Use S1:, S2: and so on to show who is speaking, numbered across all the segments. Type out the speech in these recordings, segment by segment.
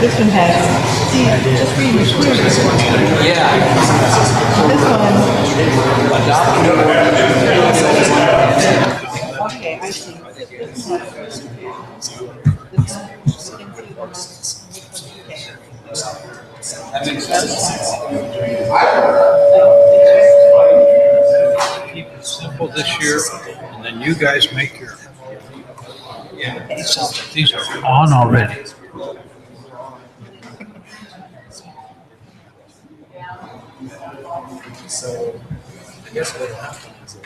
S1: this one has. See, just read the clear this one.
S2: Yeah.
S1: This one.
S2: Adopt.
S1: Okay, I see.
S2: That makes sense.
S3: Keep it simple this year, and then you guys make your. Yeah, these are on already.
S4: So I guess what happens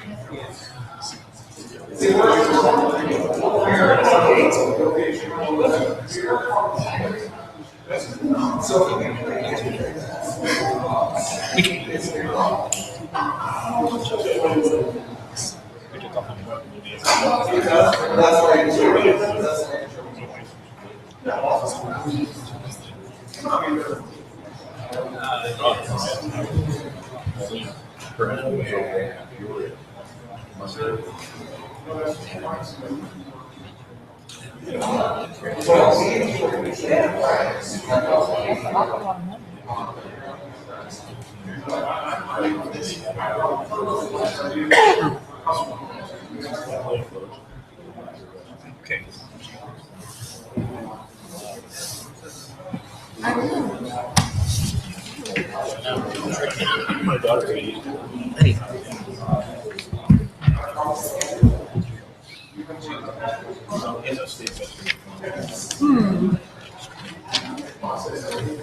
S3: Okay.
S4: my daughter.
S3: Hey.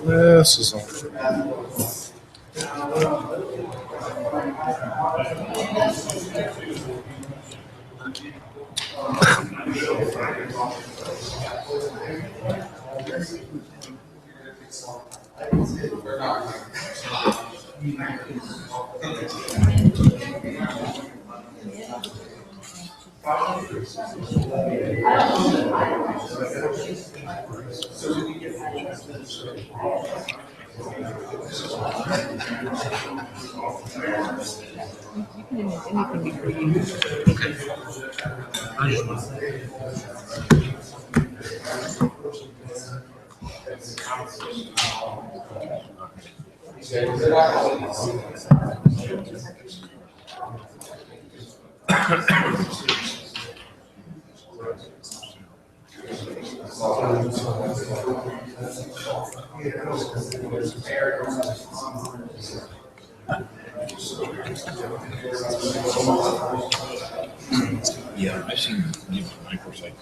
S4: This is all.
S1: You can make anything before you.
S3: Yeah, I seen you microsite.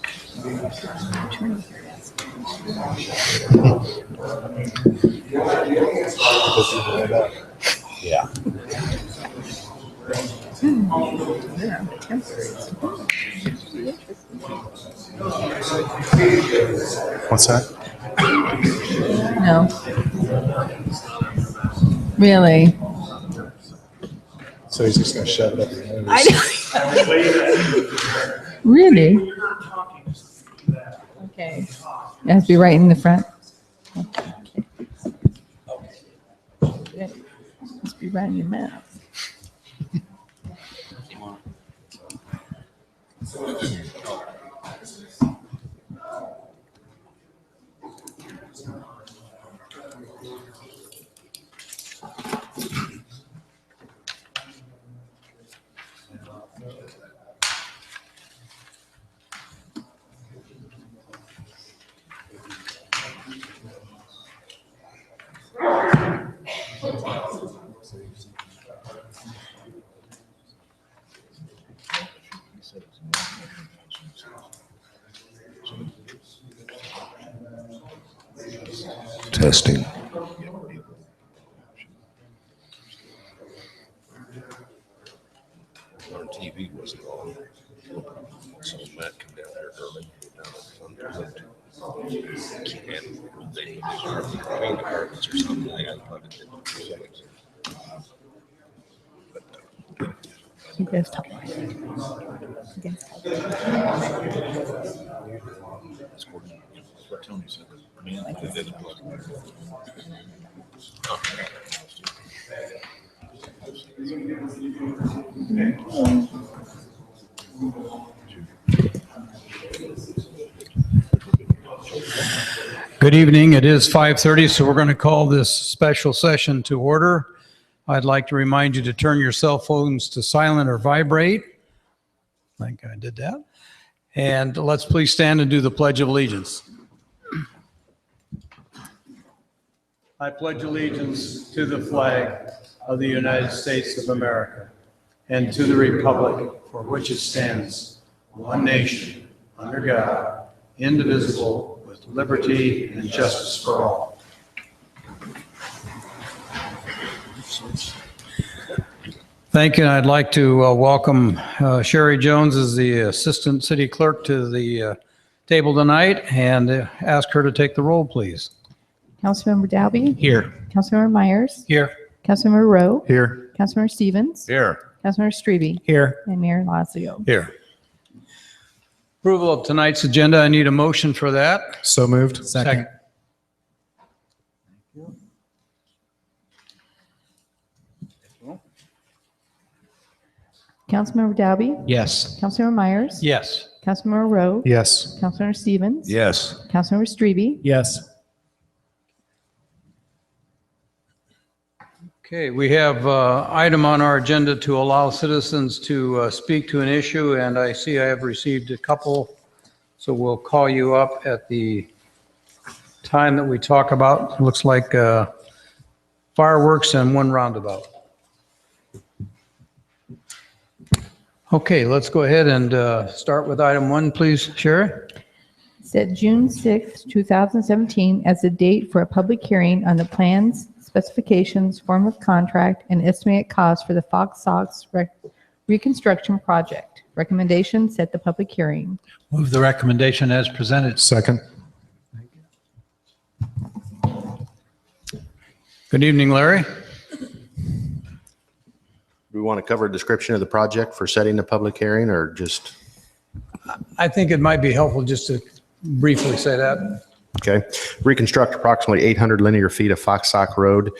S4: Yeah.
S1: Yeah, temporary.
S4: What's that?
S1: No. Really?
S4: So he's just gonna shove it up your nose.
S1: I know. Really? Okay. It has to be right in the front. Okay. It must be right in your mouth.
S5: Testing. Our TV wasn't on. So Matt come down there early, down at Sunderland. And they put his paint departments or something. They got plugged in.
S1: He does talk like that. He does talk like
S3: That's what Tony said. Man, they did it. Good evening. It is 5:30, so we're going to call this special session to order. I'd like to remind you to turn your cell phones to silent or vibrate. I think I did that. And let's please stand and do the Pledge of Allegiance. I pledge allegiance to the flag of the United States of America and to the republic for which it stands, one nation, under God, indivisible, with liberty and justice for all. Thank you. And I'd like to welcome Sherry Jones as the Assistant City Clerk to the table tonight and ask her to take the roll, please.
S1: Councilmember Dalby?
S3: Here.
S1: Councilmember Myers?
S3: Here.
S1: Councilmember Rowe?
S4: Here.
S1: Councilmember Stevens?
S5: Here.
S1: Councilmember Strebe?
S3: Here.
S1: And Mayor Lazio.
S3: Here. Approval of tonight's agenda. I need a motion for that.
S4: So moved.
S3: Second.
S1: Councilmember Dalby?
S3: Yes.
S1: Councilmember Myers?
S3: Yes.
S1: Councilmember Rowe?
S4: Yes.
S1: Councilmember Stevens?
S5: Yes.
S1: Councilmember Strebe?
S4: Yes.
S3: Okay, we have an item on our agenda to allow citizens to speak to an issue, and I see I have received a couple, so we'll call you up at the time that we talk about. Looks like fireworks and one roundabout. Okay, let's go ahead and start with item 1, please, Sherry.
S1: Set June 6, 2017 as the date for a public hearing on the plans, specifications, form of contract, and estimated cost for the Fox Sox reconstruction project. Recommendation, set the public hearing.
S3: Move the recommendation as presented.
S4: Second.
S3: Good evening, Larry.
S2: Do we want to cover a description of the project for setting the public hearing or just,
S3: I think it might be helpful just to briefly say that.
S2: okay? Reconstruct approximately 800 linear feet of Fox Sock Road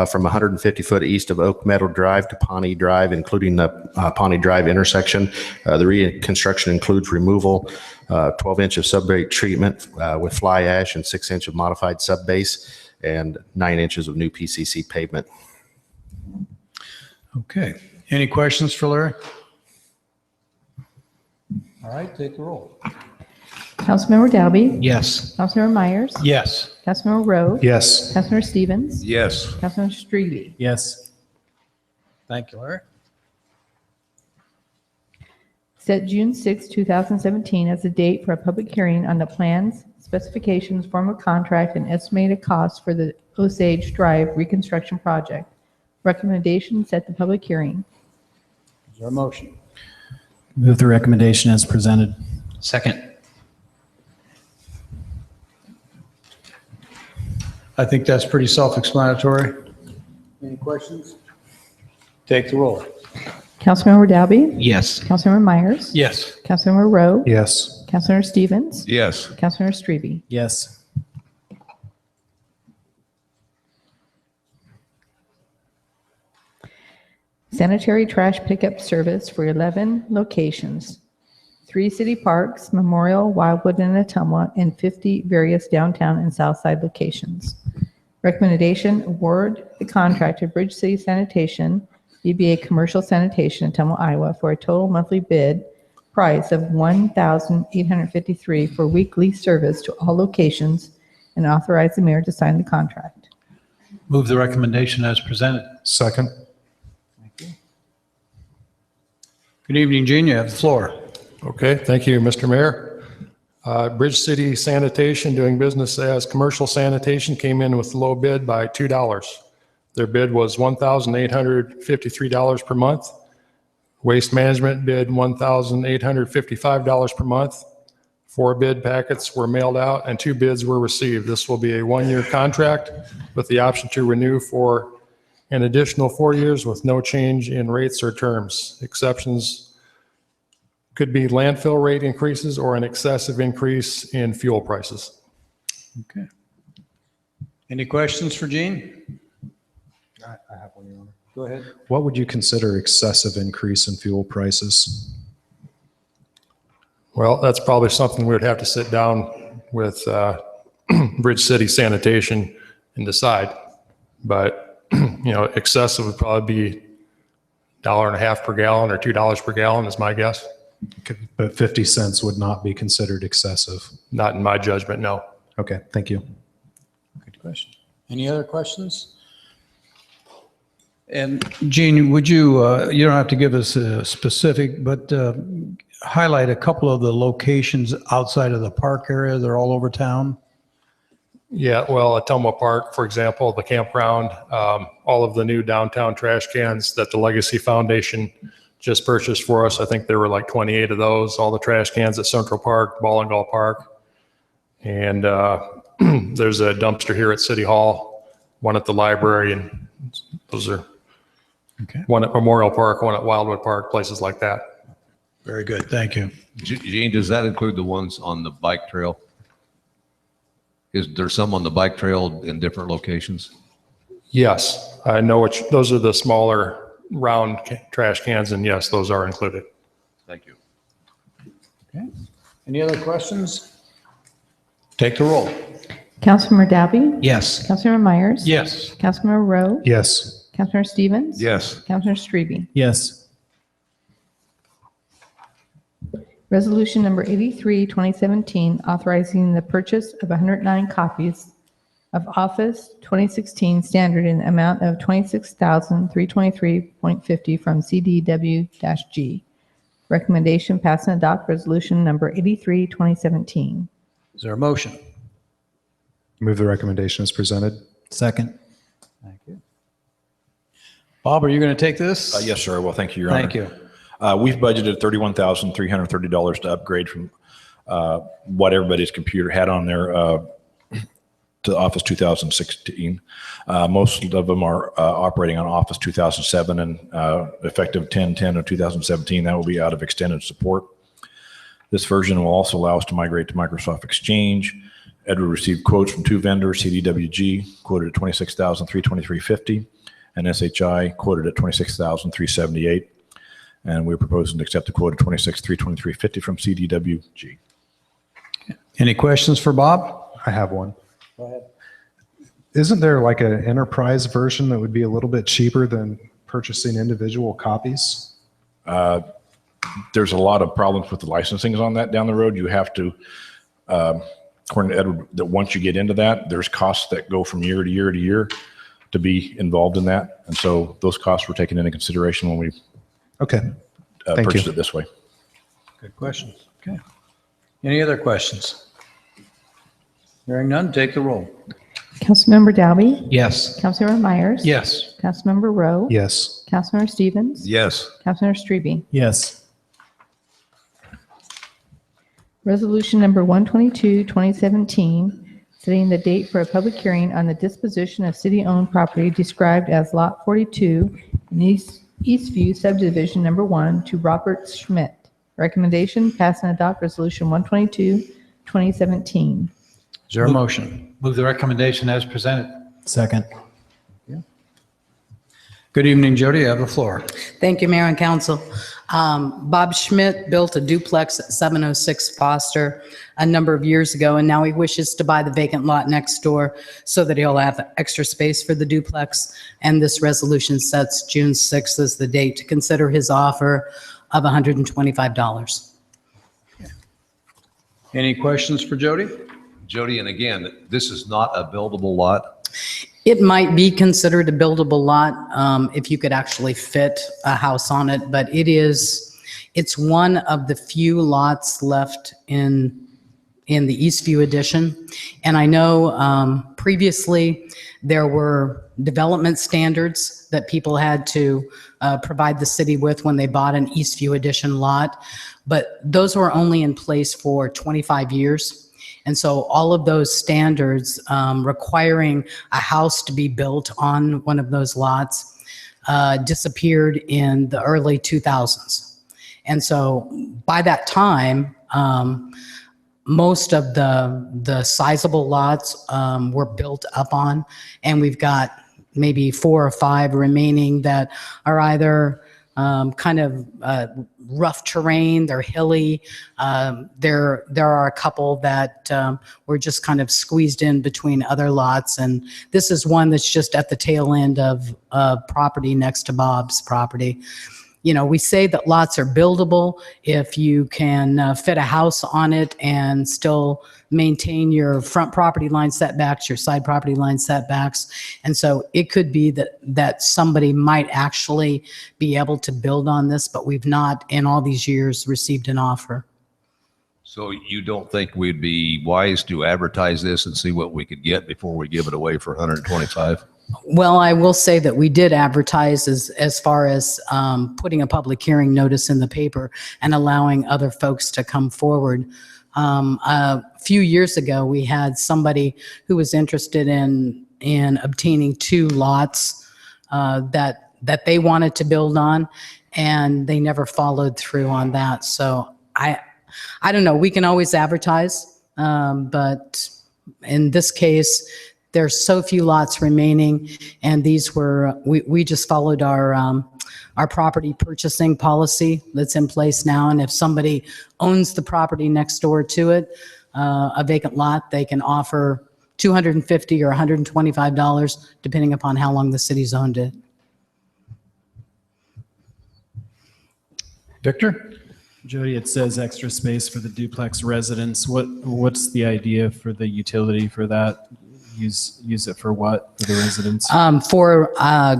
S2: from 150 foot east of Oak Meadow Drive to Pawnee Drive, including the Pawnee Drive intersection. The reconstruction includes removal, 12-inch of subbase treatment with fly ash and 6-inch of modified subbase and 9 inches of new PCC pavement.
S3: Okay. Any questions for Larry? All right, take the roll.
S1: Councilmember Dalby?
S3: Yes.
S1: Councilmember Myers?
S3: Yes.
S1: Councilmember Rowe?
S4: Yes.
S1: Councilmember Stevens?
S5: Yes.
S1: Councilmember Strebe?
S4: Yes.
S3: Thank you, Larry.
S1: Set June 6, 2017 as the date for a public hearing on the plans, specifications, form of contract, and estimated cost for the Osage Drive reconstruction project. Recommendation, set the public hearing.
S3: Is there a motion?
S6: Move the recommendation as presented.
S3: Second. I think that's pretty self-explanatory. Any questions? Take the roll.
S1: Councilmember Dalby?
S3: Yes.
S1: Councilmember Myers?
S3: Yes.
S1: Councilmember Rowe?
S4: Yes.
S1: Councilmember Stevens?
S5: Yes.
S1: Councilmember Strebe?
S6: Yes.
S1: Sanitary trash pickup service for 11 locations. 3 city parks, Memorial, Wildwood, and Ottumwa, and 50 various downtown and south side locations. Recommendation, award the contract to Bridge City Sanitation, DBA Commercial Sanitation in Ottumwa, Iowa, for a total monthly bid price of $1,853 for weekly service to all locations, and authorize the mayor to sign the contract.
S3: Move the recommendation as presented.
S4: Second.
S3: Good evening, Gene. You have the floor.
S7: Okay, thank you, Mr. Mayor. Bridge City Sanitation, doing business as Commercial Sanitation, came in with low bid by $2. Their bid was $1,853 per month. Waste Management bid $1,855 per month. 4 bid packets were mailed out and 2 bids were received. This will be a 1-year contract with the option to renew for an additional 4 years with no change in rates or terms. Exceptions could be landfill rate increases or an excessive increase in fuel prices.
S3: Okay. Any questions for Gene?
S4: I have one, Your Honor.
S3: Go ahead.
S4: What would you consider excessive increase in fuel prices?
S7: Well, that's probably something we would have to sit down with Bridge City Sanitation and decide. But, excessive would probably be $1.50 per gallon or $2 per gallon is my guess.
S4: Okay, but 50 cents would not be considered excessive.
S7: Not in my judgment, no.
S4: Okay, thank you.
S3: Good question. Any other questions? And Gene, would you, you don't have to give us a specific, but highlight a couple of the locations outside of the park area. They're all over town.
S7: Yeah, well, at Tumwa Park, for example, the campground, all of the new downtown trash cans that the Legacy Foundation just purchased for us. I think there were like 28 of those, all the trash cans at Central Park, Ballingall Park. And there's a dumpster here at City Hall, one at the library, and those are one at Memorial Park, one at Wildwood Park, places like that.
S3: Very good. Thank you.
S5: Gene, does that include the ones on the bike trail? Is there some on the bike trail in different locations?
S7: Yes, I know which, those are the smaller round trash cans, and yes, those are included.
S5: Thank you.
S3: Okay. Any other questions? Take the roll.
S1: Councilmember Dalby?
S3: Yes.
S1: Councilmember Myers?
S3: Yes.
S1: Councilmember Rowe?
S4: Yes.
S1: Councilmember Stevens?
S5: Yes.
S1: Councilmember Strebe?
S6: Yes.
S1: Resolution number 83, 2017, authorizing the purchase of 109 copies of Office 2016 Standard in the amount of $26,323.50 from CDW-G. Recommendation pass and adopt resolution number 83, 2017.
S3: Is there a motion?
S4: Move the recommendation as presented.
S6: Second.
S3: Thank you. Bob, are you going to take this?
S8: Yes, sir. Well, thank you, Your Honor.
S3: Thank you.
S8: We've budgeted $31,330 to upgrade from what everybody's computer had on there to Office 2016. Most of them are operating on Office 2007 and effective 10/10 of 2017, that will be out of extended support. This version will also allow us to migrate to Microsoft Exchange. Edward received quotes from two vendors, CDWG quoted at $26,323.50 and SHI quoted at $26,378. And we're proposing to accept the quote of $26,323.50 from CDWG.
S3: Any questions for Bob?
S4: I have one. Go ahead. Isn't there like an enterprise version that would be a little bit cheaper than purchasing individual copies?
S8: There's a lot of problems with the licensings on that down the road. You have to, according to Edward, that once you get into that, there's costs that go from year to year to year to be involved in that. And so those costs were taken into consideration when we
S4: Okay. Thank
S8: purchased
S4: you.
S8: it this way.
S3: Good questions. Okay. Any other questions? Hearing none, take the roll.
S1: Councilmember Dalby?
S3: Yes.
S1: Councilmember Myers?
S3: Yes.
S1: Councilmember Rowe?
S4: Yes.
S1: Councilmember Stevens?
S5: Yes.
S1: Councilmember Strebe?
S6: Yes.
S1: Resolution number 122, 2017, setting the date for a public hearing on the disposition of city-owned property described as Lot 42 in Eastview Subdivision Number 1 to Robert Schmidt. Recommendation, pass and adopt Resolution 122, 2017.
S3: Is there a motion?
S9: Move the recommendation as presented.
S6: Second.
S3: Good evening, Jody. You have the floor.
S10: Thank you, Mayor and Council. Bob Schmidt built a duplex at 706 Foster a number of years ago, and now he wishes to buy the vacant lot next door so that he'll have extra space for the duplex. And this resolution sets June 6th as the date to consider his offer of $125.
S3: Any questions for Jody?
S5: Jody, and again, this is not a buildable lot.
S10: It might be considered a buildable lot if you could actually fit a house on it, but it's one of the few lots left in the Eastview addition. And I know previously there were development standards that people had to provide the city with when they bought an Eastview addition lot, but those were only in place for 25 years. And so all of those standards requiring a house to be built on one of those lots disappeared in the early 2000s. And so by that time, most of the sizable lots were built up on, and we've got maybe 4 or 5 remaining that are either kind of rough terrain. They're hilly. There are a couple that were just kind of squeezed in between other lots. And this is one that's just at the tail end of property next to Bob's property. You know, we say that lots are buildable if you can fit a house on it and still maintain your front property line setbacks, your side property line setbacks. And so it could be that somebody might actually be able to build on this, but we've not in all these years received an offer.
S5: So you don't think we'd be wise to advertise this and see what we could get before we give it away for 125?
S10: Well, I will say that we did advertise as far as putting a public hearing notice in the paper and allowing other folks to come forward. A few years ago, we had somebody who was interested in obtaining 2 lots that they wanted to build on, and they never followed through on that. So I don't know. We can always advertise, but in this case, there's so few lots remaining, and these were, we just followed our property purchasing policy that's in place now. And if somebody owns the property next door to it, a vacant lot, they can offer $250 or $125, depending upon how long the city's owned it.
S3: Victor?
S6: Jody, it says extra space for the duplex residents. What's the idea for the utility for that? Use it for what, for the residents?
S10: For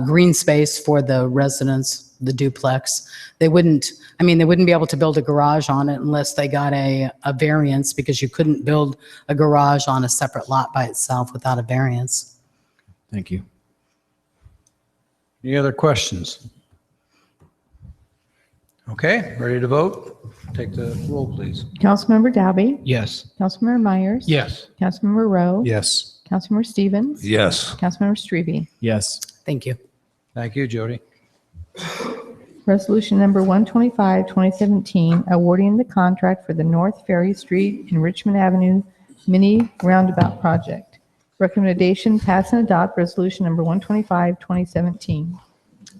S10: green space for the residents, the duplex. They wouldn't be able to build a garage on it unless they got a variance, because you couldn't build a garage on a separate lot by itself without a variance.
S6: Thank you.
S3: Any other questions? Okay, ready to vote? Take the roll, please.
S1: Councilmember Dalby?
S9: Yes.
S1: Councilmember Myers?
S9: Yes.
S1: Councilmember Rowe?
S4: Yes.
S1: Councilmember Stevens?
S5: Yes.
S1: Councilmember Strebe?
S6: Yes.
S10: Thank you.
S3: Thank you, Jody.
S1: Resolution number 125, 2017, awarding the contract for the North Ferry Street and Richmond Avenue mini roundabout project. Recommendation, pass and adopt resolution number 125, 2017.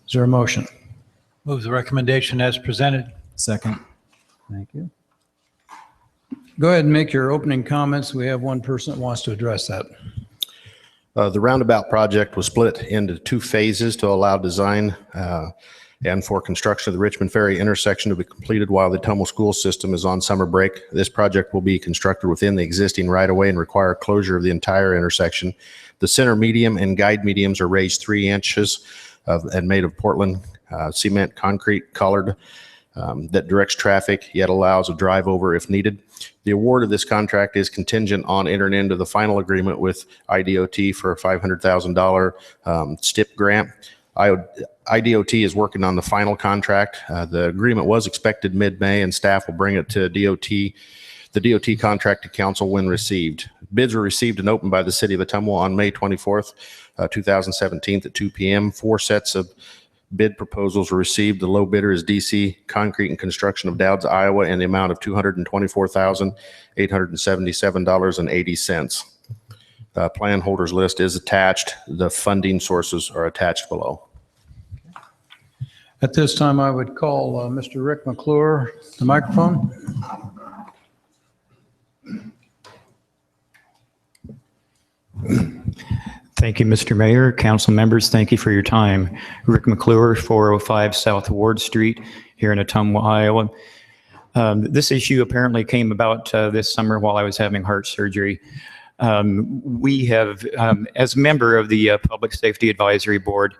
S3: Is there a motion?
S9: Move the recommendation as presented.
S6: Second.
S3: Thank you. Go ahead and make your opening comments. We have one person that wants to address that.
S2: The roundabout project was split into 2 phases to allow design and for construction of the Richmond Ferry intersection to be completed while the Tumwell school system is on summer break. This project will be constructed within the existing right-of-way and require closure of the entire intersection. The center medium and guide mediums are raised 3 inches and made of Portland cement concrete colored that directs traffic yet allows a drive over if needed. The award of this contract is contingent on entering into the final agreement with IDOT for a $500,000 STIP grant. IDOT is working on the final contract. The agreement was expected mid-May, and staff will bring it to the DOT contract to council when received. Bids were received and opened by the city of Ottumwa on May 24th, 2017 at 2 p.m. 4 sets of bid proposals were received. The low bidder is DC Concrete and Construction of Dowds, Iowa, in the amount of $224,877.80. Plan holders list is attached. The funding sources are attached below.
S3: At this time, I would call Mr. Rick McClure to the microphone.
S11: Thank you, Mr. Mayor. Council members, thank you for your time. Rick McClure, 405 South Ward Street here in Ottumwa, Iowa. This issue apparently came about this summer while I was having heart surgery. We have, as a member of the Public Safety Advisory Board,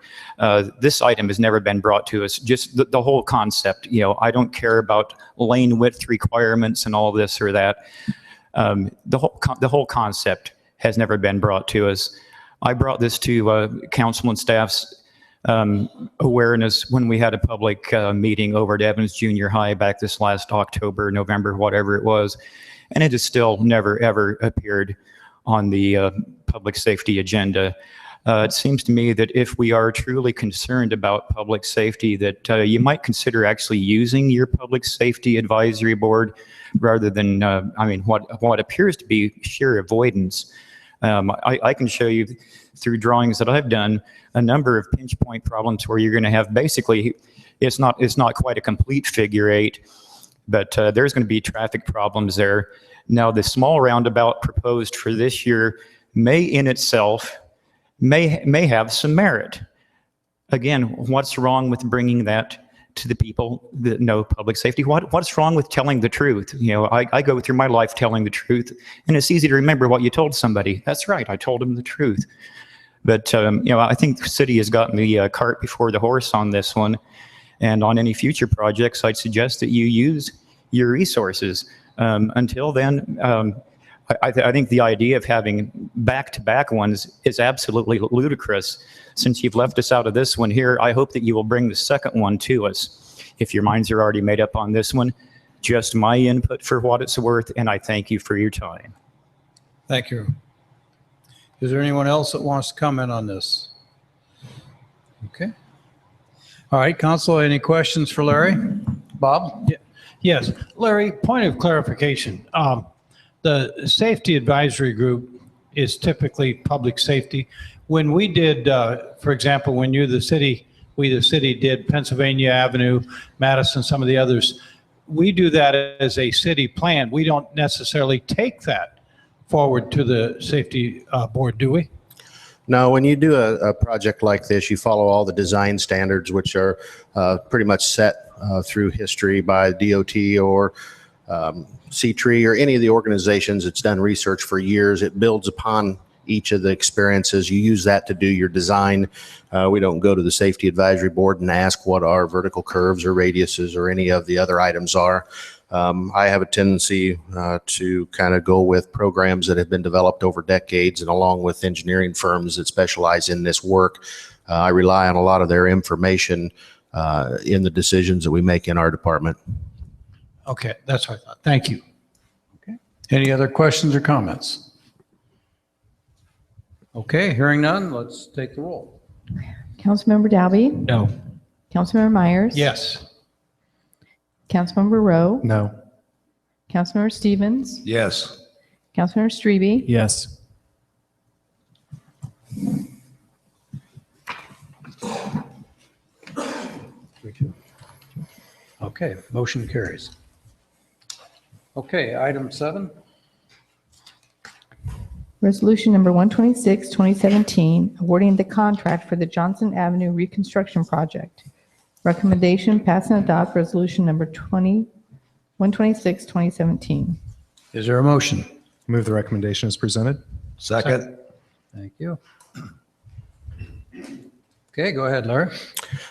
S11: this item has never been brought to us. Just the whole concept, I don't care about lane width requirements and all this or that. The whole concept has never been brought to us. I brought this to council and staff's awareness when we had a public meeting over at Evans Junior High back this last October, November, whatever it was, and it has still never, ever appeared on the public safety agenda. It seems to me that if we are truly concerned about public safety, that you might consider actually using your Public Safety Advisory Board rather than, what appears to be sheer avoidance. I can show you through drawings that I've done a number of pinch point problems where you're going to have basically, It's not quite a complete figure eight, but there's going to be traffic problems there. Now, the small roundabout proposed for this year may in itself may have some merit. Again, what's wrong with bringing that to the people that know public safety? What's wrong with telling the truth? You know, I go through my life telling the truth, and it's easy to remember what you told somebody. That's right, I told them the truth. But, you know, I think the city has gotten the cart before the horse on this one. And on any future projects, I'd suggest that you use your resources. Until then, I think the idea of having back-to-back ones is absolutely ludicrous. Since you've left us out of this one here, I hope that you will bring the second one to us. If your minds are already made up on this one, just my input for what it's worth, and I thank you for your time.
S3: Thank you. Is there anyone else that wants to comment on this? Okay. All right, Council, any questions for Larry? Bob?
S9: Yes, Larry, point of clarification. The safety advisory group is typically public safety. When we did, for example, when we the city did Pennsylvania Avenue, Madison, some of the others, we do that as a city plan. We don't necessarily take that forward to the safety board, do we?
S2: No, when you do a project like this, you follow all the design standards, which are pretty much set through history by DOT or C-Tree or any of the organizations that's done research for years. It builds upon each of the experiences. You use that to do your design. We don't go to the safety advisory board and ask what our vertical curves or radiuses or any of the other items are. I have a tendency to kind of go with programs that have been developed over decades, and along with engineering firms that specialize in this work, I rely on a lot of their information in the decisions that we make in our department.
S9: Okay, that's what I thought. Thank you.
S3: Okay. Any other questions or comments? Okay, hearing none, let's take the roll.
S1: Councilmember Dalby?
S6: No.
S1: Councilmember Myers?
S9: Yes.
S1: Councilmember Rowe?
S4: No.
S1: Councilmember Stevens?
S5: Yes.
S1: Councilmember Strebe?
S6: Yes.
S3: Okay, motion carries. Okay, item 7.
S1: Resolution number 126, 2017, awarding the contract for the Johnson Avenue Reconstruction Project. Recommendation, pass and adopt resolution number 126, 2017.
S3: Is there a motion?
S4: Move the recommendation as presented.
S5: Second.
S3: Thank you. Okay, go ahead, Larry.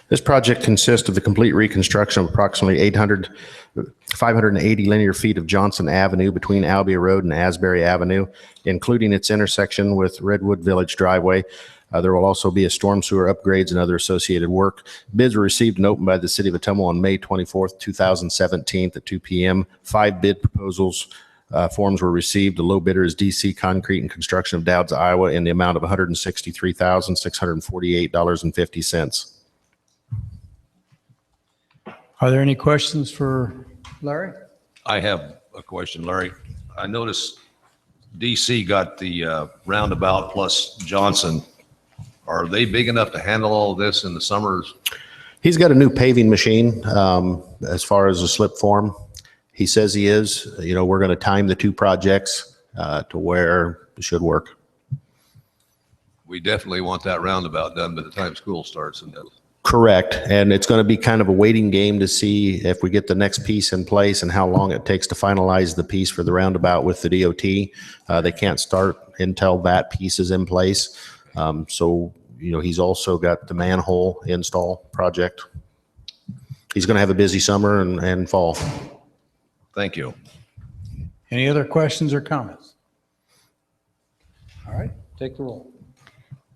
S2: This project consists of the complete reconstruction of approximately 580 linear feet of Johnson Avenue between Albia Road and Asbury Avenue, including its intersection with Redwood Village driveway. There will also be a storm sewer upgrades and other associated work. Bids were received and opened by the City of Ottumwa on May 24th, 2017 at 2 p.m. 5 bid proposals forms were received. The low bidder is DC Concrete and Construction of Dowds, Iowa, in the amount of $163,648.50.
S3: Are there any questions for Larry?
S5: I have a question, Larry. I noticed DC got the roundabout plus Johnson. Are they big enough to handle all of this in the summers?
S2: He's got a new paving machine as far as the slip form. He says he is. You know, we're going to time the two projects to where it should work.
S5: We definitely want that roundabout done by the time school starts. And
S2: Correct. And it's going to be kind of a waiting game to see if we get the next piece in place and how long it takes to finalize the piece for the roundabout with the DOT. They can't start until that piece is in place. So, you know, he's also got the manhole install project. He's going to have a busy summer and fall.
S5: thank you.
S3: Any other questions or comments? All right, take the roll.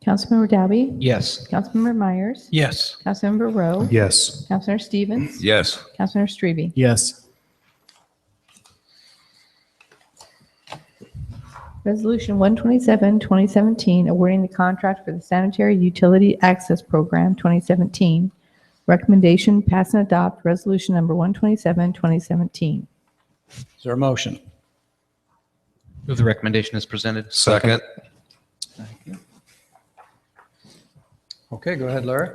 S1: Councilmember Dalby?
S9: Yes.
S1: Councilmember Myers?
S3: Yes.
S1: Councilmember Rowe?
S4: Yes.
S1: Councilmember Stevens?
S5: Yes.
S1: Councilmember Strebe?
S6: Yes.
S1: Resolution 127, 2017, awarding the contract for the Sanitary Utility Access Program 2017. Recommendation, pass and adopt resolution number 127, 2017.
S3: Is there a motion?
S12: Move the recommendation as presented.
S5: Second.
S3: Thank you. Okay, go ahead, Larry.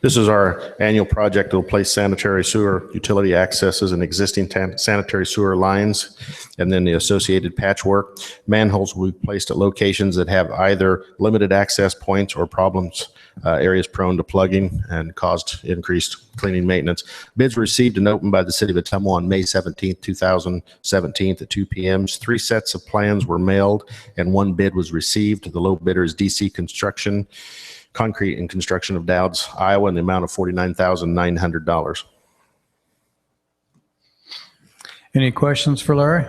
S2: This is our annual project that will place sanitary sewer utility accesses and existing sanitary sewer lines, and then the associated patchwork. Manholes will be placed at locations that have either limited access points or problems, areas prone to plugging and caused increased cleaning maintenance. Bids were received and opened by the City of Ottumwa on May 17th, 2017 at 2 p.m. 3 sets of plans were mailed and 1 bid was received. The low bidder is DC Construction, Concrete and Construction of Dowds, Iowa, in the amount of $49,900.
S3: Any questions for Larry?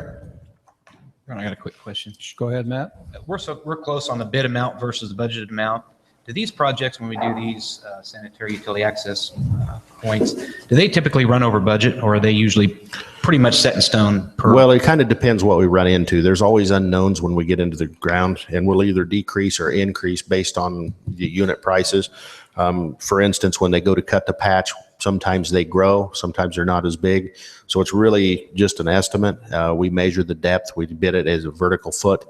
S12: I got a quick question.
S3: Go ahead, Matt.
S12: We're close on the bid amount versus the budgeted amount. Do these projects, when we do these sanitary utility access points, do they typically run over budget, or are they usually pretty much set in stone per?
S2: Well, it kind of depends what we run into. There's always unknowns when we get into the ground, and we'll either decrease or increase based on the unit prices. For instance, when they go to cut the patch, sometimes they grow, sometimes they're not as big. So it's really just an estimate. We measure the depth, we bid it as a vertical foot,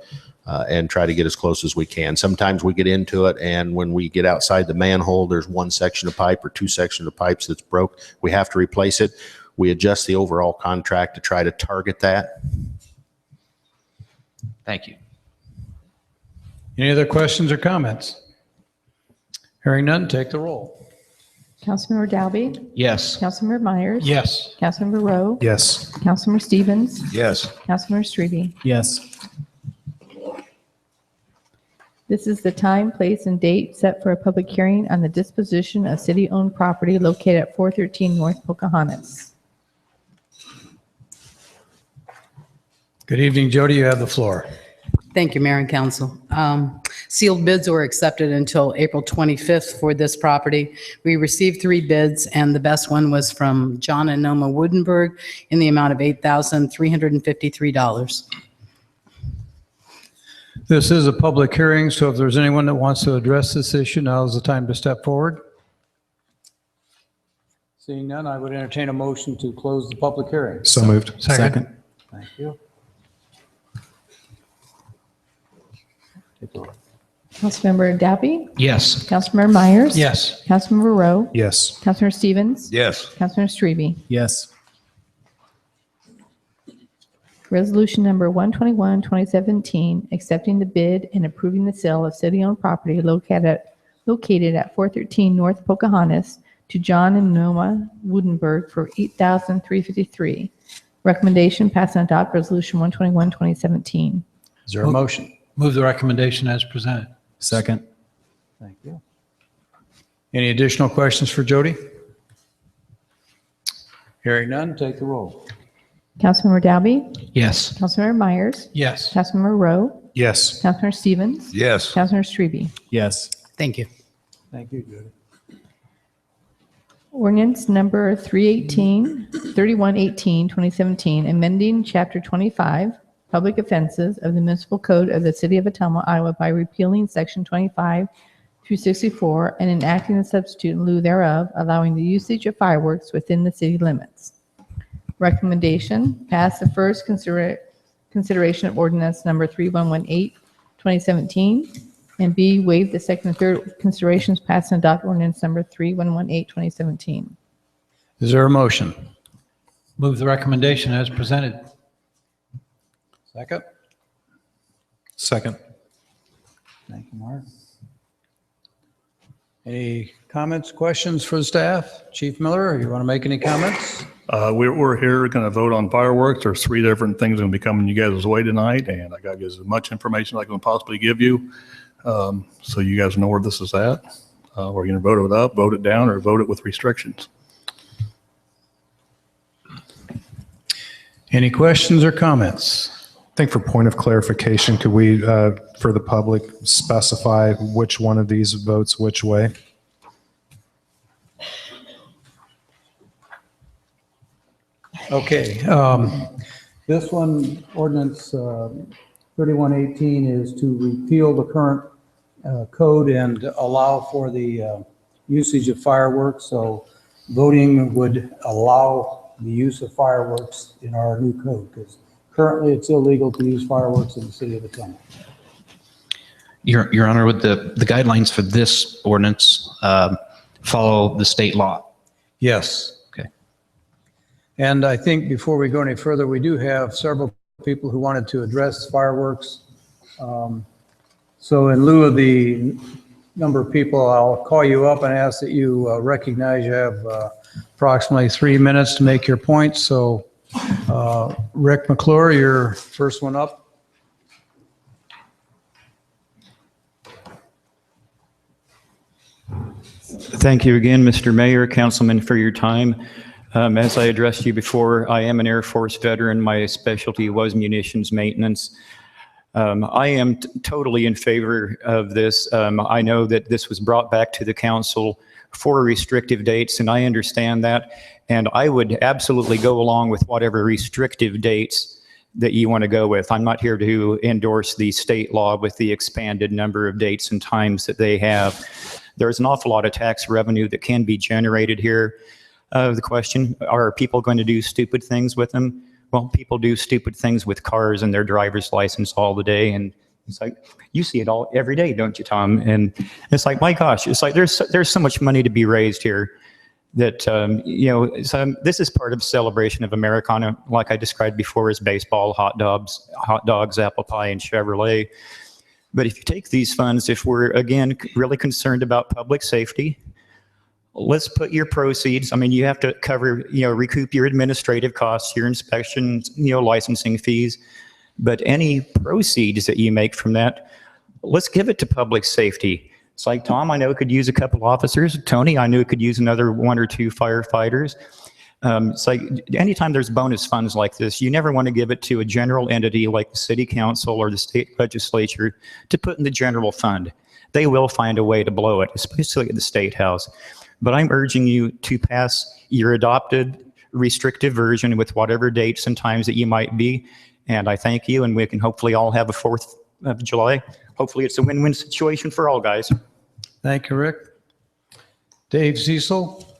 S2: and try to get as close as we can. Sometimes we get into it, and when we get outside the manhole, there's 1 section of pipe or 2 sections of pipes that's broke. We have to replace it. We adjust the overall contract to try to target that.
S12: Thank you.
S3: Any other questions or comments? Hearing none, take the roll.
S1: Councilmember Dalby?
S12: Yes.
S1: Councilmember Myers?
S9: Yes.
S1: Councilmember Rowe?
S4: Yes.
S1: Councilmember Stevens?
S5: Yes.
S1: Councilmember Strebe?
S6: Yes.
S1: This is the time, place, and date set for a public hearing on the disposition of city-owned property located at 413 North Pocahontas.
S3: Good evening, Jody. You have the floor.
S10: Thank you, Mayor and Council. Sealed bids were accepted until April 25th for this property. We received 3 bids, and the best one was from John and Noma Woodenberg in the amount of $8,353.
S3: This is a public hearing, so if there's anyone that wants to address this issue, now is the time to step forward. Seeing none, I would entertain a motion to close the public hearing.
S4: So moved.
S6: Second.
S3: Thank you.
S1: Councilmember Dalby?
S12: Yes.
S1: Councilmember Myers?
S3: Yes.
S1: Councilmember Rowe?
S4: Yes.
S1: Councilmember Stevens?
S5: Yes.
S1: Councilmember Strebe?
S6: Yes.
S1: Resolution number 121, 2017, accepting the bid and approving the sale of city-owned property located at 413 North Pocahontas to John and Noma Woodenberg for $8,353. Recommendation, pass and adopt resolution 121, 2017.
S3: Is there a motion?
S9: Move the recommendation as presented.
S6: Second.
S3: Thank you. Any additional questions for Jody? Hearing none, take the roll.
S1: Councilmember Dalby?
S12: Yes.
S1: Councilmember Myers?
S9: Yes.
S1: Councilmember Rowe?
S4: Yes.
S1: Councilmember Stevens?
S5: Yes.
S1: Councilmember Strebe?
S6: Yes.
S10: Thank you.
S3: Thank you, Jody.
S1: Ordinance number 3118, 2017, amending Chapter 25, Public Offenses of the Municipal Code of the City of Ottumwa, Iowa by repealing Section 25 through 64 and enacting a substitute in lieu thereof, allowing the usage of fireworks within the city limits. Recommendation, pass the first consideration of ordinance number 3118, 2017, and B, waive the second and third considerations, pass and adopt ordinance number 3118, 2017.
S3: Is there a motion?
S9: Move the recommendation as presented.
S3: Second?
S4: Second.
S3: Thank you, Mark. Any comments, questions for the staff? Chief Miller, you want to make any comments?
S13: We're here going to vote on fireworks. There's 3 different things going to be coming you guys' way tonight, and I got to give as much information as I can possibly give you, so you guys know where this is at. We're going to vote it up, vote it down, or vote it with restrictions.
S3: Any questions or comments?
S4: I think for point of clarification, could we, for the public, specify which one of these votes which way?
S3: Okay, this one, ordinance 3118, is to repeal the current code and allow for the usage of fireworks. So voting would allow the use of fireworks in our new code, because currently it's illegal to use fireworks in the city of Ottumwa.
S12: Your Honor, would the guidelines for this ordinance follow the state law?
S3: Yes.
S12: Okay.
S3: And I think before we go any further, we do have several people who wanted to address fireworks. So in lieu of the number of people, I'll call you up and ask that you recognize you have approximately 3 minutes to make your points. So Rick McClure, you're first one up.
S11: Thank you again, Mr. Mayor, Councilman, for your time. As I addressed you before, I am an Air Force veteran. My specialty was munitions maintenance. I am totally in favor of this. I know that this was brought back to the council for restrictive dates, and I understand that. And I would absolutely go along with whatever restrictive dates that you want to go with. I'm not here to endorse the state law with the expanded number of dates and times that they have. There's an awful lot of tax revenue that can be generated here. The question, are people going to do stupid things with them? Well, people do stupid things with cars and their driver's license all the day. And it's like, you see it all every day, don't you, Tom? And it's like, my gosh, it's like there's so much money to be raised here that, this is part of celebration of Americana, like I described before, as baseball, hot dogs, apple pie, and Chevrolet. But if you take these funds, if we're, again, really concerned about public safety, let's put your proceeds, I mean, you have to cover, recoup your administrative costs, your inspections, licensing fees, but any proceeds that you make from that, let's give it to public safety. It's like, Tom, I know it could use a couple officers. Tony, I knew it could use another 1 or 2 firefighters. It's like, anytime there's bonus funds like this, you never want to give it to a general entity like the city council or the state legislature to put in the general fund. They will find a way to blow it, especially at the State House. But I'm urging you to pass your adopted restrictive version with whatever dates and times that you might be. And I thank you, and we can hopefully all have a 4th of July. Hopefully it's a win-win situation for all, guys.
S3: Thank you, Rick. Dave Cecil.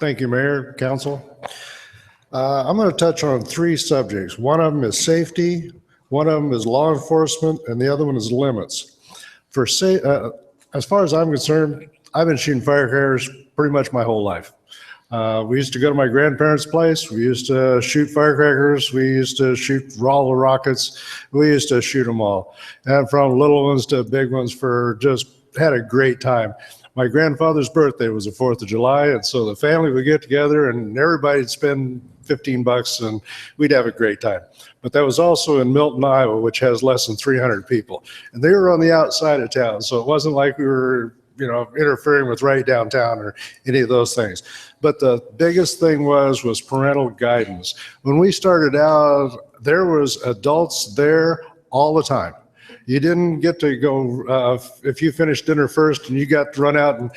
S14: Thank you, Mayor, Council. I'm going to touch on 3 subjects. One of them is safety, one of them is law enforcement, and the other one is limits. As far as I'm concerned, I've been shooting firecrackers pretty much my whole life. We used to go to my grandparents' place. We used to shoot firecrackers. We used to shoot all the rockets. We used to shoot them all. And from little ones to big ones, had a great time. My grandfather's birthday was the 4th of July, and so the family would get together and everybody'd spend $15 and we'd have a great time. But that was also in Milton, Iowa, which has less than 300 people. And they were on the outside of town, so it wasn't like we were, interfering with right downtown or any of those things. But the biggest thing was parental guidance. When we started out, there was adults there all the time. You didn't get to go, if you finished dinner first and you got to run out and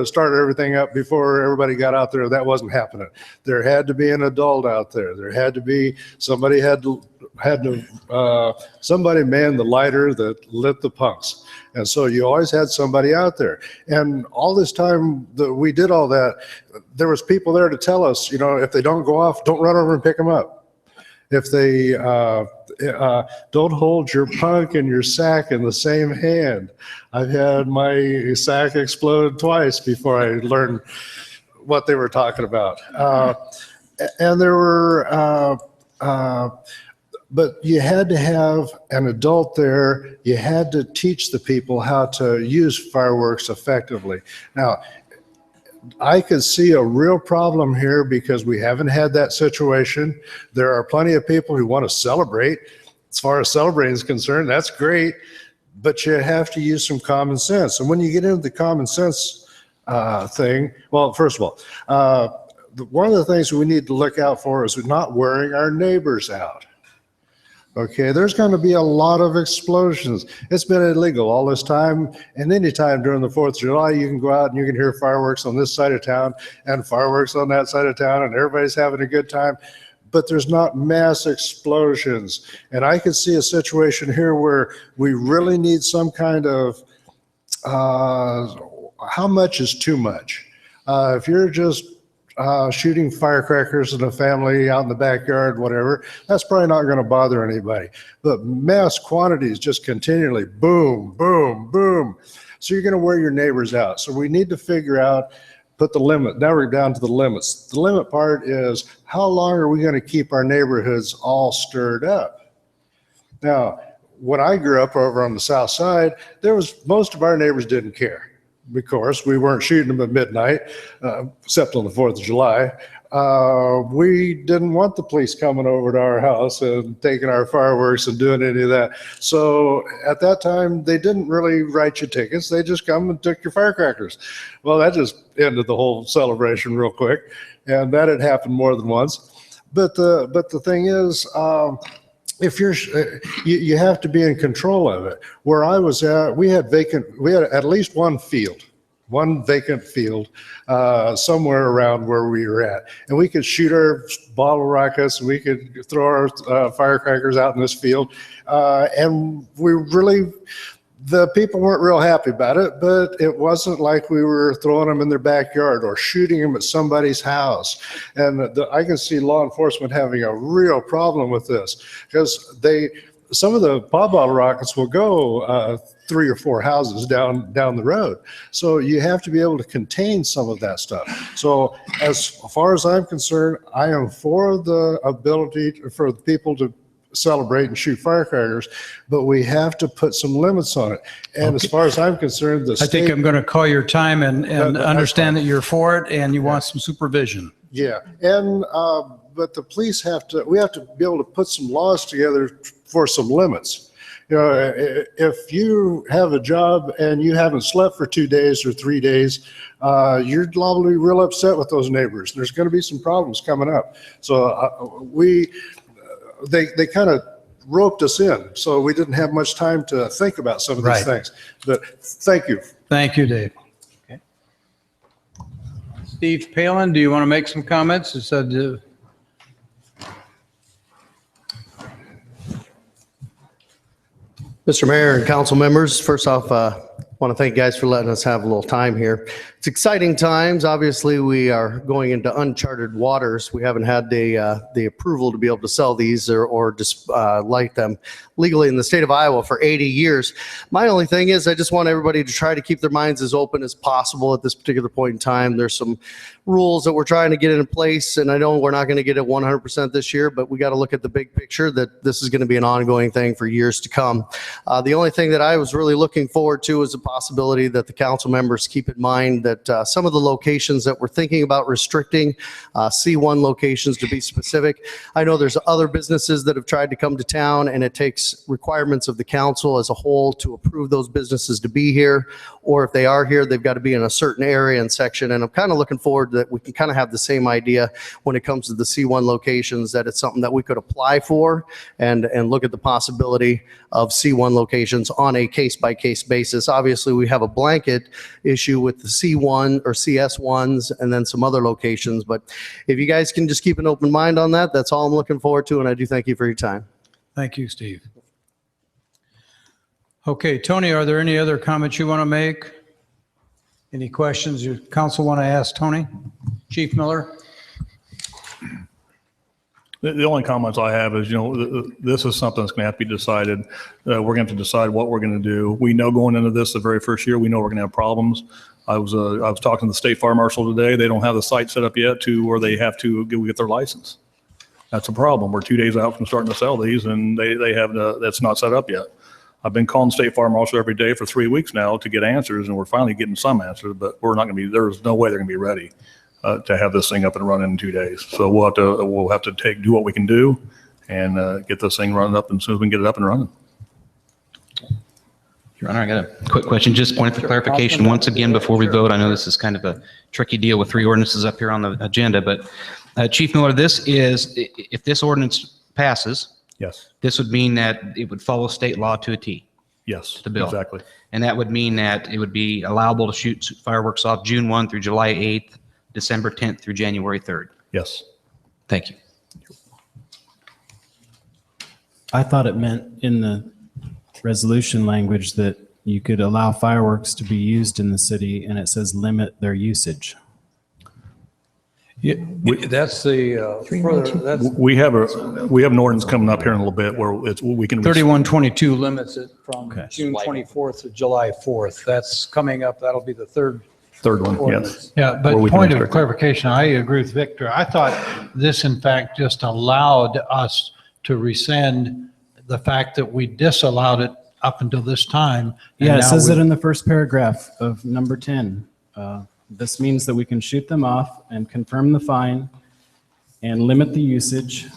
S14: start everything up before everybody got out there, that wasn't happening. There had to be an adult out there. There had to be, somebody somebody man the lighter that lit the punks. And so you always had somebody out there. And all this time that we did all that, there was people there to tell us, if they don't go off, don't run over and pick them up. If they don't hold your punk and your sack in the same hand. I've had my sack explode twice before I learned what they were talking about. And there were, but you had to have an adult there. You had to teach the people how to use fireworks effectively. Now, I could see a real problem here because we haven't had that situation. There are plenty of people who want to celebrate. As far as celebrating is concerned, that's great, but you have to use some common sense. And when you get into the common sense thing, well, first of all, one of the things we need to look out for is not wearing our neighbors out. Okay, there's going to be a lot of explosions. It's been illegal all this time, and anytime during the 4th of July, you can go out and you can hear fireworks on this side of town and fireworks on that side of town, and everybody's having a good time, but there's not mass explosions. And I could see a situation here where we really need some kind of, how much is too much? If you're just shooting firecrackers in a family out in the backyard, whatever, that's probably not going to bother anybody. But mass quantities just continually, boom, boom, boom. So you're going to wear your neighbors out. So we need to figure out, put the limit. Now we're down to the limits. The limit part is how long are we going to keep our neighborhoods all stirred up? Now, when I grew up over on the south side, most of our neighbors didn't care. Because we weren't shooting them at midnight, except on the 4th of July. We didn't want the police coming over to our house and taking our fireworks and doing any of that. So at that time, they didn't really write you tickets. They just come and took your firecrackers. Well, that just ended the whole celebration real quick. And that had happened more than once. But the thing is, if you have to be in control of it. Where I was at, we had at least one vacant field somewhere around where we were at. And we could shoot our bottle rockets, we could throw our firecrackers out in this field. And the people weren't real happy about it, but it wasn't like we were throwing them in their backyard or shooting them at somebody's house. And I can see law enforcement having a real problem with this because some of the pop bottle rockets will go 3 or 4 houses down the road. So you have to be able to contain some of that stuff. So as far as I'm concerned, I am for the ability for the people to celebrate and shoot firecrackers, but we have to put some limits on it. And as far as I'm concerned,
S3: I think I'm going to call your time and understand that you're for it and you want some supervision.
S14: Yeah, and but the police we have to be able to put some laws together for some limits. You know, if you have a job and you haven't slept for 2 days or 3 days, you're liable to be real upset with those neighbors. There's going to be some problems coming up. So they kind of roped us in, so we didn't have much time to think about some of these things. But thank you.
S3: Thank you, Dave. Okay. Steve Palin, do you want to make some comments? It said,
S15: Mr. Mayor and council members, first off, I want to thank you guys for letting us have a little time here. It's exciting times. Obviously, we are going into uncharted waters. We haven't had the approval to be able to sell these or just light them legally in the state of Iowa for 80 years. My only thing is I just want everybody to try to keep their minds as open as possible at this particular point in time. There's some rules that we're trying to get in place, and I know we're not going to get it 100% this year, but we got to look at the big picture that this is going to be an ongoing thing for years to come. The only thing that I was really looking forward to is a possibility that the council members keep in mind that some of the locations that we're thinking about restricting, C1 locations to be specific. I know there's other businesses that have tried to come to town, and it takes requirements of the council as a whole to approve those businesses to be here, or if they are here, they've got to be in a certain area and section. And I'm kind of looking forward that we can kind of have the same idea when it comes to the C1 locations, that it's something that we could apply for and look at the possibility of C1 locations on a case-by-case basis. Obviously, we have a blanket issue with the C1 or CS1s and then some other locations. But if you guys can just keep an open mind on that, that's all I'm looking forward to. And I do thank you for your time.
S3: thank you, Steve. Okay, Tony, are there any other comments you want to make? Any questions your council want to ask Tony? Chief Miller?
S13: The only comments I have is, this is something that's going to have to be decided. We're going to have to decide what we're going to do. We know going into this the very first year, we know we're going to have problems. I was talking to the state fire marshal today. They don't have the site set up yet to where they have to get their license. That's a problem. We're 2 days out from starting to sell these, and they have that's not set up yet. I've been calling state fire marshal every day for 3 weeks now to get answers, and we're finally getting some answers, but we're not going to be, there's no way they're going to be ready to have this thing up and running in 2 days. So we'll have to do what we can do and get this thing running up, and as soon as we can get it up and running.
S12: Your Honor, I got a quick question. Just point for clarification once again before we vote. I know this is kind of a tricky deal with 3 ordinances up here on the agenda, but Chief Miller, this is, if this ordinance passes,
S13: yes,
S12: this would mean that it would follow state law to a T.
S13: Yes,
S12: the bill.
S13: exactly.
S12: And that would mean that it would be allowable to shoot fireworks off June 1 through July 8th, December 10th through January 3rd.
S13: Yes.
S12: Thank you.
S6: I thought it meant in the resolution language that you could allow fireworks to be used in the city, and it says limit their usage.
S3: That's the, further, that's
S13: We have an ordinance coming up here in a little bit where we can.
S3: 3122 limits it from June 24th to July 4th. That's coming up. That'll be the third
S13: Third one,
S3: ordinance.
S13: yes.
S9: Yeah,
S13: Where
S9: but
S13: we can
S9: point of
S13: restrict it.
S9: clarification, I agree with Victor. I thought this in fact just allowed us to rescind the fact that we disallowed it up until this time. and
S6: Yeah, it
S9: now
S6: says
S9: we-
S6: it in the first paragraph of number 10. This means that we can shoot them off and confirm the fine and limit the usage.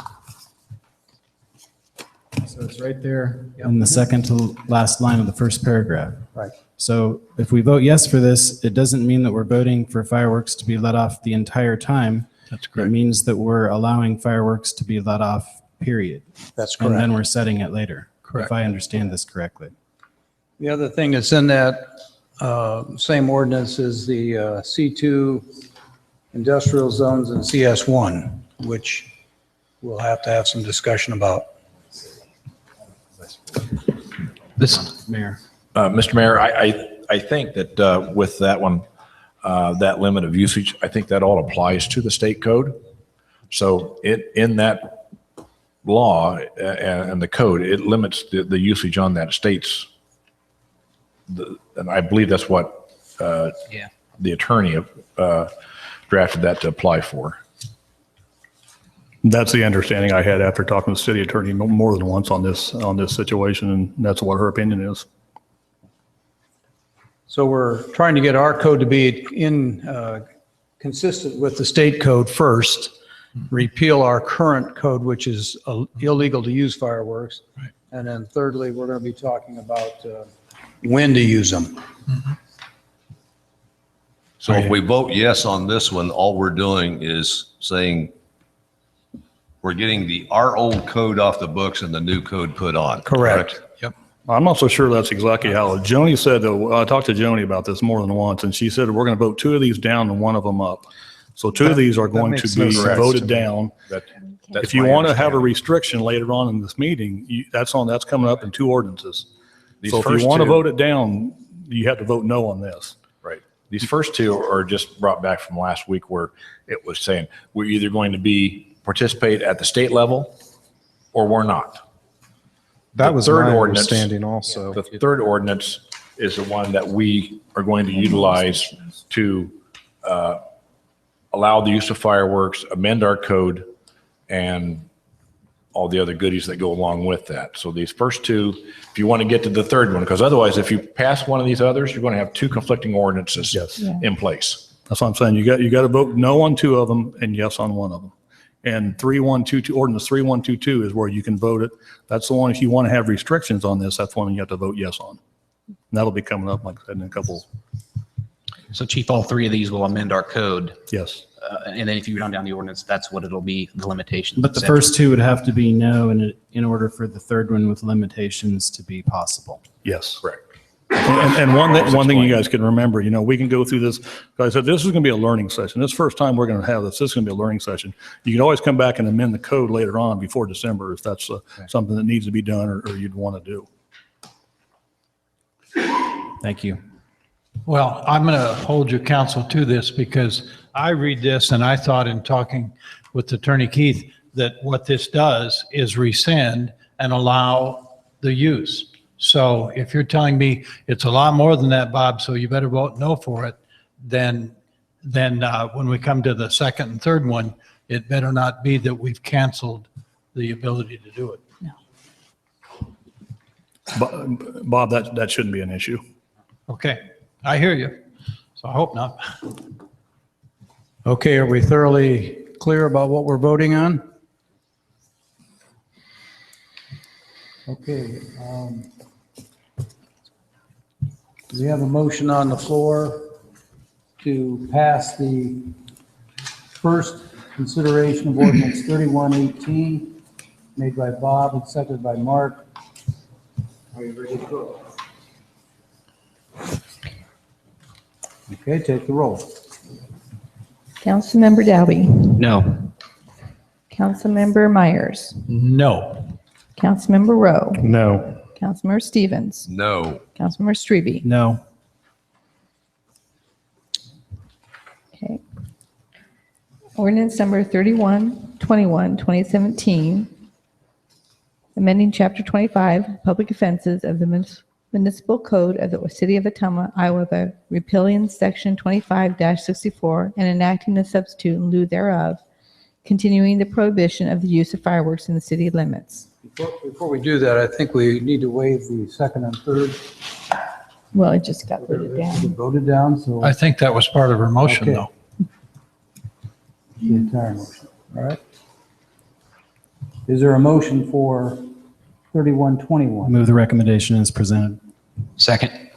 S6: So it's right there in the second to last line of the first paragraph.
S3: Right.
S6: So if we vote yes for this, it doesn't mean that we're voting for fireworks to be let off the entire time.
S13: That's
S6: It
S13: correct.
S6: means that we're allowing fireworks to be let off, period.
S3: That's
S6: And then
S3: correct.
S6: we're setting it later.
S3: Correct.
S6: If I understand this correctly.
S3: The other thing that's in that same ordinance is the C2 industrial zones and CS1, which we'll have to have some discussion about.
S8: This,
S6: Mayor.
S8: Mr. Mayor, I think that with that one, that limit of usage, I think that all applies to the state code. So in that law and the code, it limits the usage on that state's. And I believe that's what the attorney drafted that to apply for.
S13: That's the understanding I had after talking to the city attorney more than once on this situation, and that's what her opinion is.
S3: So we're trying to get our code to be consistent with the state code first, repeal our current code, which is illegal to use fireworks. And then thirdly, we're going to be talking about when to use them.
S5: So if we vote yes on this one, all we're doing is saying we're getting our old code off the books and the new code put on.
S3: Correct. Yep.
S13: I'm not so sure that's exactly how. Joni said, I talked to Joni about this more than once, and she said, we're going to vote two of these down and one of them up. So two of these are going to
S6: makes
S13: be
S6: no sense
S13: voted
S6: to me.
S13: down.
S8: That's
S13: If you
S8: my
S13: want to have a
S8: understanding.
S13: restriction later on in this meeting, that's coming up in two ordinances.
S8: These
S13: So if
S8: first
S13: you want to
S8: two-
S13: vote it down, you have to vote no on this.
S8: Right. These first two are just brought back from last week where it was saying we're either going to participate at the state level or we're not.
S4: That
S8: The
S4: was
S8: third
S4: my
S8: ordinance-
S4: understanding also.
S8: The third ordinance is the one that we are going to utilize to allow the use of fireworks, amend our code, and all the other goodies that go along with that. So these first two, if you want to get to the third one, because otherwise, if you pass one of these others, you're going to have two conflicting ordinances
S13: Yes.
S8: in place.
S13: That's what I'm saying. You got to vote no on two of them and yes on one of them. And 3122, ordinance 3122 is where you can vote it. That's the one, if you want to have restrictions on this, that's one you have to vote yes on. And that'll be coming up, like I said, in a couple,
S12: So Chief, all three of these will amend our code.
S13: yes.
S12: And then if you go down the ordinance, that's what it'll be, the limitations.
S6: But the
S12: et cetera.
S6: first two would have to be no in order for the third one with limitations to be possible.
S13: Yes.
S8: Correct.
S13: And one thing you guys can remember, we can go through this. Like I said, this is going to be a learning session. This is the first time we're going to have this. This is going to be a learning session. You can always come back and amend the code later on before December if that's something that needs to be done or you'd want to do.
S6: Thank you.
S9: Well, I'm going to hold your counsel to this because I read this and I thought in talking with Attorney Keith that what this does is rescind and allow the use. So if you're telling me it's a lot more than that, Bob, so you better vote no for it, then when we come to the second and third one, it better not be that we've canceled the ability to do it.
S13: Bob, that shouldn't be an issue.
S9: Okay, I hear you. So I hope not.
S3: Okay, are we thoroughly clear about what we're voting on? Okay. We have a motion on the floor to pass the first consideration of ordinance 3118, made by Bob and seconded by Mark. Are you ready to go? Okay, take the roll.
S1: Councilmember Dalby.
S12: No.
S1: Councilmember Myers.
S9: No.
S1: Councilmember Rowe.
S4: No.
S1: Councilmember Stevens.
S5: No.
S1: Councilmember Strebe.
S6: No.
S1: Okay. Ordinance number 3121, 2017, amending Chapter 25, Public Offenses of the Municipal Code of the City of Ottumwa, Iowa, by repealing Section 25-64 and enacting a substitute in lieu thereof, continuing the prohibition of the use of fireworks in the city limits.
S3: Before we do that, I think we need to waive the second and third.
S1: Well, it just got voted down.
S3: Voted down, so.
S9: I think that was part of her motion,
S3: Okay.
S9: though.
S3: The entire motion, all right? Is there a motion for 3121?
S6: Move the recommendation as presented.
S12: Second.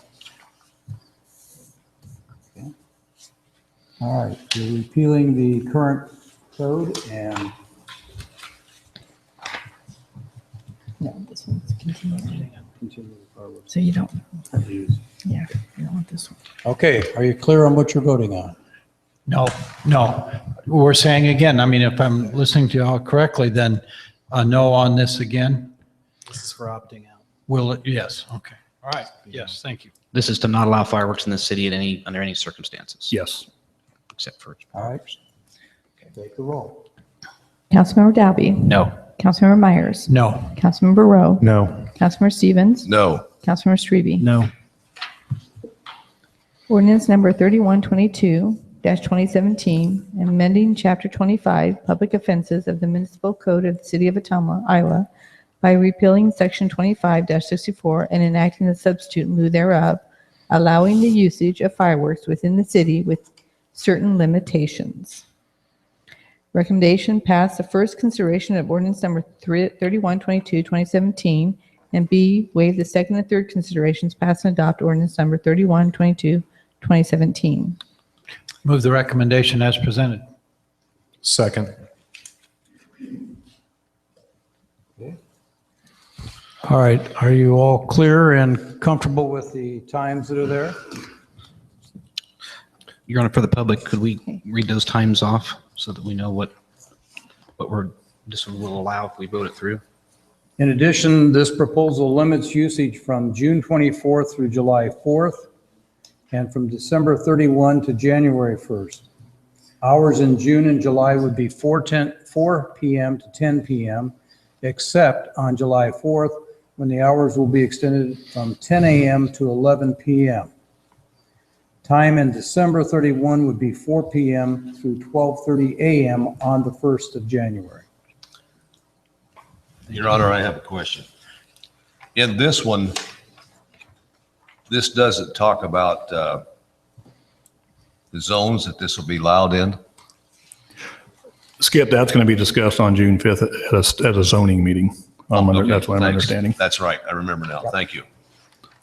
S3: All right, you're repealing the current code and
S1: No, this one's continuing.
S3: continue the forward.
S1: So you don't, yeah, you don't want this one.
S3: Okay, are you clear on what you're voting on?
S9: No, no. We're saying again, I mean, if I'm listening to y'all correctly, then a no on this again?
S6: This is for opting out.
S9: Will it? Yes, okay. All right, yes, thank you.
S12: This is to not allow fireworks in the city under any circumstances.
S13: Yes.
S12: Except for.
S3: All right. Take the roll.
S1: Councilmember Dalby?
S12: No.
S1: Councilmember Myers?
S9: No.
S1: Councilmember Rowe?
S4: No.
S1: Councilmember Stevens?
S5: No.
S1: Councilmember Strebe?
S6: No.
S1: Ordinance number 3122-2017, amending Chapter 25, Public Offenses of the Municipal Code of the City of Ottumwa, Iowa, by repealing Section 25-64 and enacting a substitute in lieu thereof, allowing the usage of fireworks within the city with certain limitations. Recommendation pass the first consideration of ordinance number 3122, 2017, and B, waive the second and third considerations, pass and adopt ordinance number 3122, 2017.
S9: Move the recommendation as presented.
S4: Second.
S3: All right, are you all clear and comfortable with the times that are there?
S12: Your Honor, for the public, could we read those times off so that we know what this will allow if we vote it through?
S3: In addition, this proposal limits usage from June 24th through July 4th and from December 31 to January 1st. Hours in June and July would be 4 p.m. to 10 p.m., except on July 4th, when the hours will be extended from 10 a.m. to 11 p.m. Time in December 31 would be 4 p.m. through 12:30 a.m. on the 1st of January.
S5: Your Honor, I have a question. In this one, this doesn't talk about the zones that this will be allowed in?
S13: Skip, that's going to be discussed on June 5th at a zoning meeting.
S5: Okay,
S13: That's what I'm
S5: thanks.
S13: understanding.
S5: That's right. I remember now. Thank you.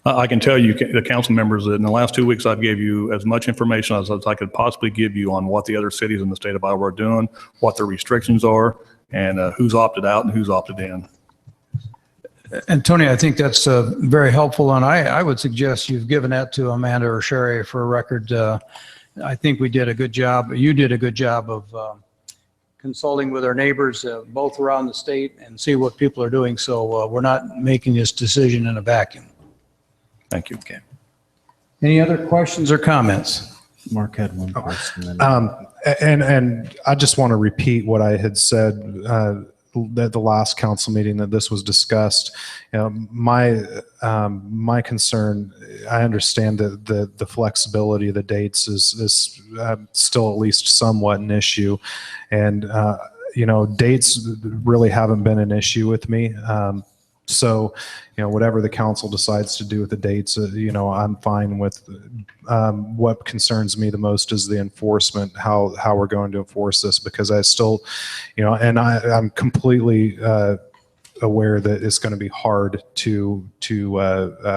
S13: I can tell you, the council members, that in the last 2 weeks, I've gave you as much information as I could possibly give you on what the other cities in the state of Iowa are doing, what the restrictions are, and who's opted out and who's opted in.
S3: And Tony, I think that's very helpful, and I would suggest you've given that to Amanda or Sherry for a record. I think we did a good job, you did a good job of consulting with our neighbors both around the state and see what people are doing, so we're not making this decision in a vacuum.
S13: Thank you.
S3: Okay. Any other questions or comments?
S6: Mark had one question.
S4: And I just want to repeat what I had said at the last council meeting, that this was discussed. You know, my concern, I understand that the flexibility of the dates is still at least somewhat an issue, and you know, dates really haven't been an issue with me. So, you know, whatever the council decides to do with the dates, you know, I'm fine with. What concerns me the most is the enforcement, how we're going to enforce this, because I still, you know, and I'm completely aware that it's going to be hard to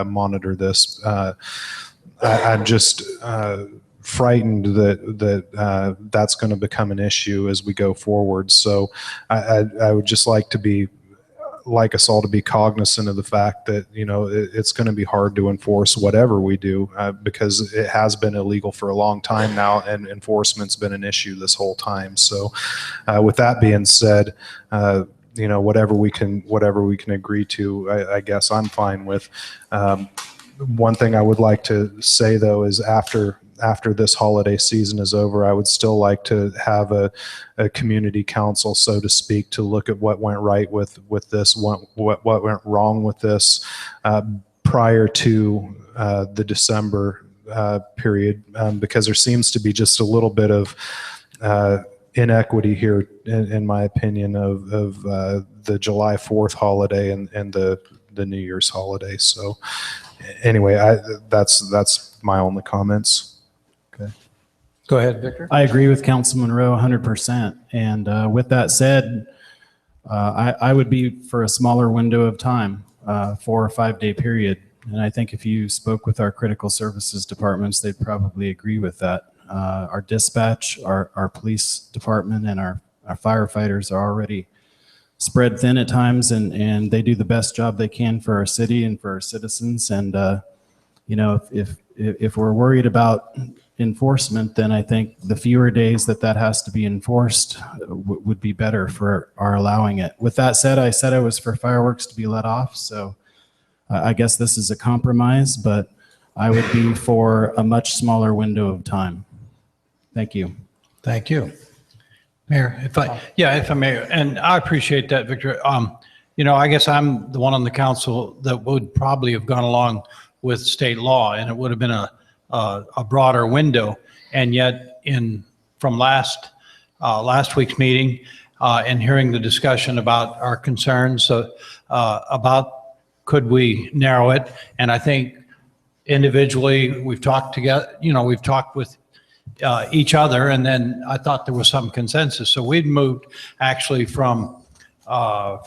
S4: monitor this. I'm just frightened that that's going to become an issue as we go forward. So I would just like us all to be cognizant of the fact that, you know, it's going to be hard to enforce whatever we do because it has been illegal for a long time now, and enforcement's been an issue this whole time. So with that being said, you know, whatever we can agree to, I guess I'm fine with. One thing I would like to say, though, is after after this holiday season is over, I would still like to have a community council, so to speak, to look at what went right with this, what went wrong with this prior to the December period, because there seems to be just a little bit of inequity here, in my opinion, of the July 4th holiday and the New Year's holiday. So anyway, that's my only comments. Okay.
S3: Go ahead, Victor.
S6: I agree with Councilman Rowe 100%. And with that said, I would be for a smaller window of time, 4 or 5 day period. And I think if you spoke with our critical services departments, they'd probably agree with that. Our dispatch, our police department, and our firefighters are already spread thin at times, and they do the best job they can for our city and for our citizens. And you know, if we're worried about enforcement, then I think the fewer days that has to be enforced would be better for our allowing it. With that said, I said I was for fireworks to be let off, so I guess this is a compromise, but I would be for a much smaller window of time. Thank you.
S3: Thank you. Mayor, if I may, and I appreciate that, Victor. You know, I guess I'm the one on the council that would probably have gone along with state law, and it would have been a broader window. And yet, from last week's meeting and hearing the discussion about our concerns about could we narrow it, and I think individually we've talked together. You know, we've talked with each other, and then I thought there was some consensus. So we'd moved actually from, I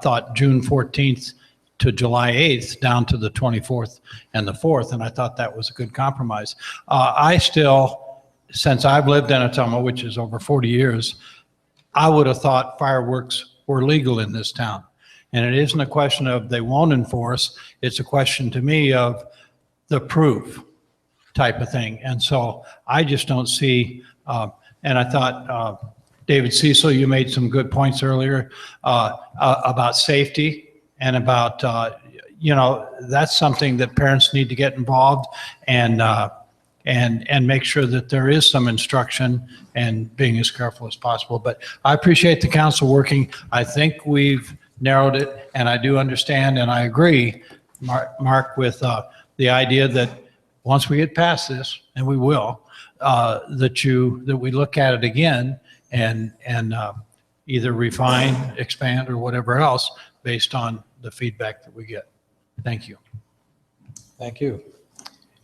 S3: thought June 14th to July 8th down to the 24th and the 4th, and I thought that was a good compromise. I still, since I've lived in Ottumwa, which is over 40 years, I would have thought fireworks were legal in this town. And it isn't a question of they won't enforce, it's a question to me of the proof type of thing. And so I just don't see, and I thought, David Cecil, you made some good points earlier about safety and about, you know, that's something that parents need to get involved and make sure that there is some instruction and being as careful as possible. But I appreciate the council working. I think we've narrowed it, and I do understand, and I agree, Mark, with the idea that once we get past this, and we will, that we look at it again and either refine, expand, or whatever else based on the feedback that we get. Thank you. Thank you.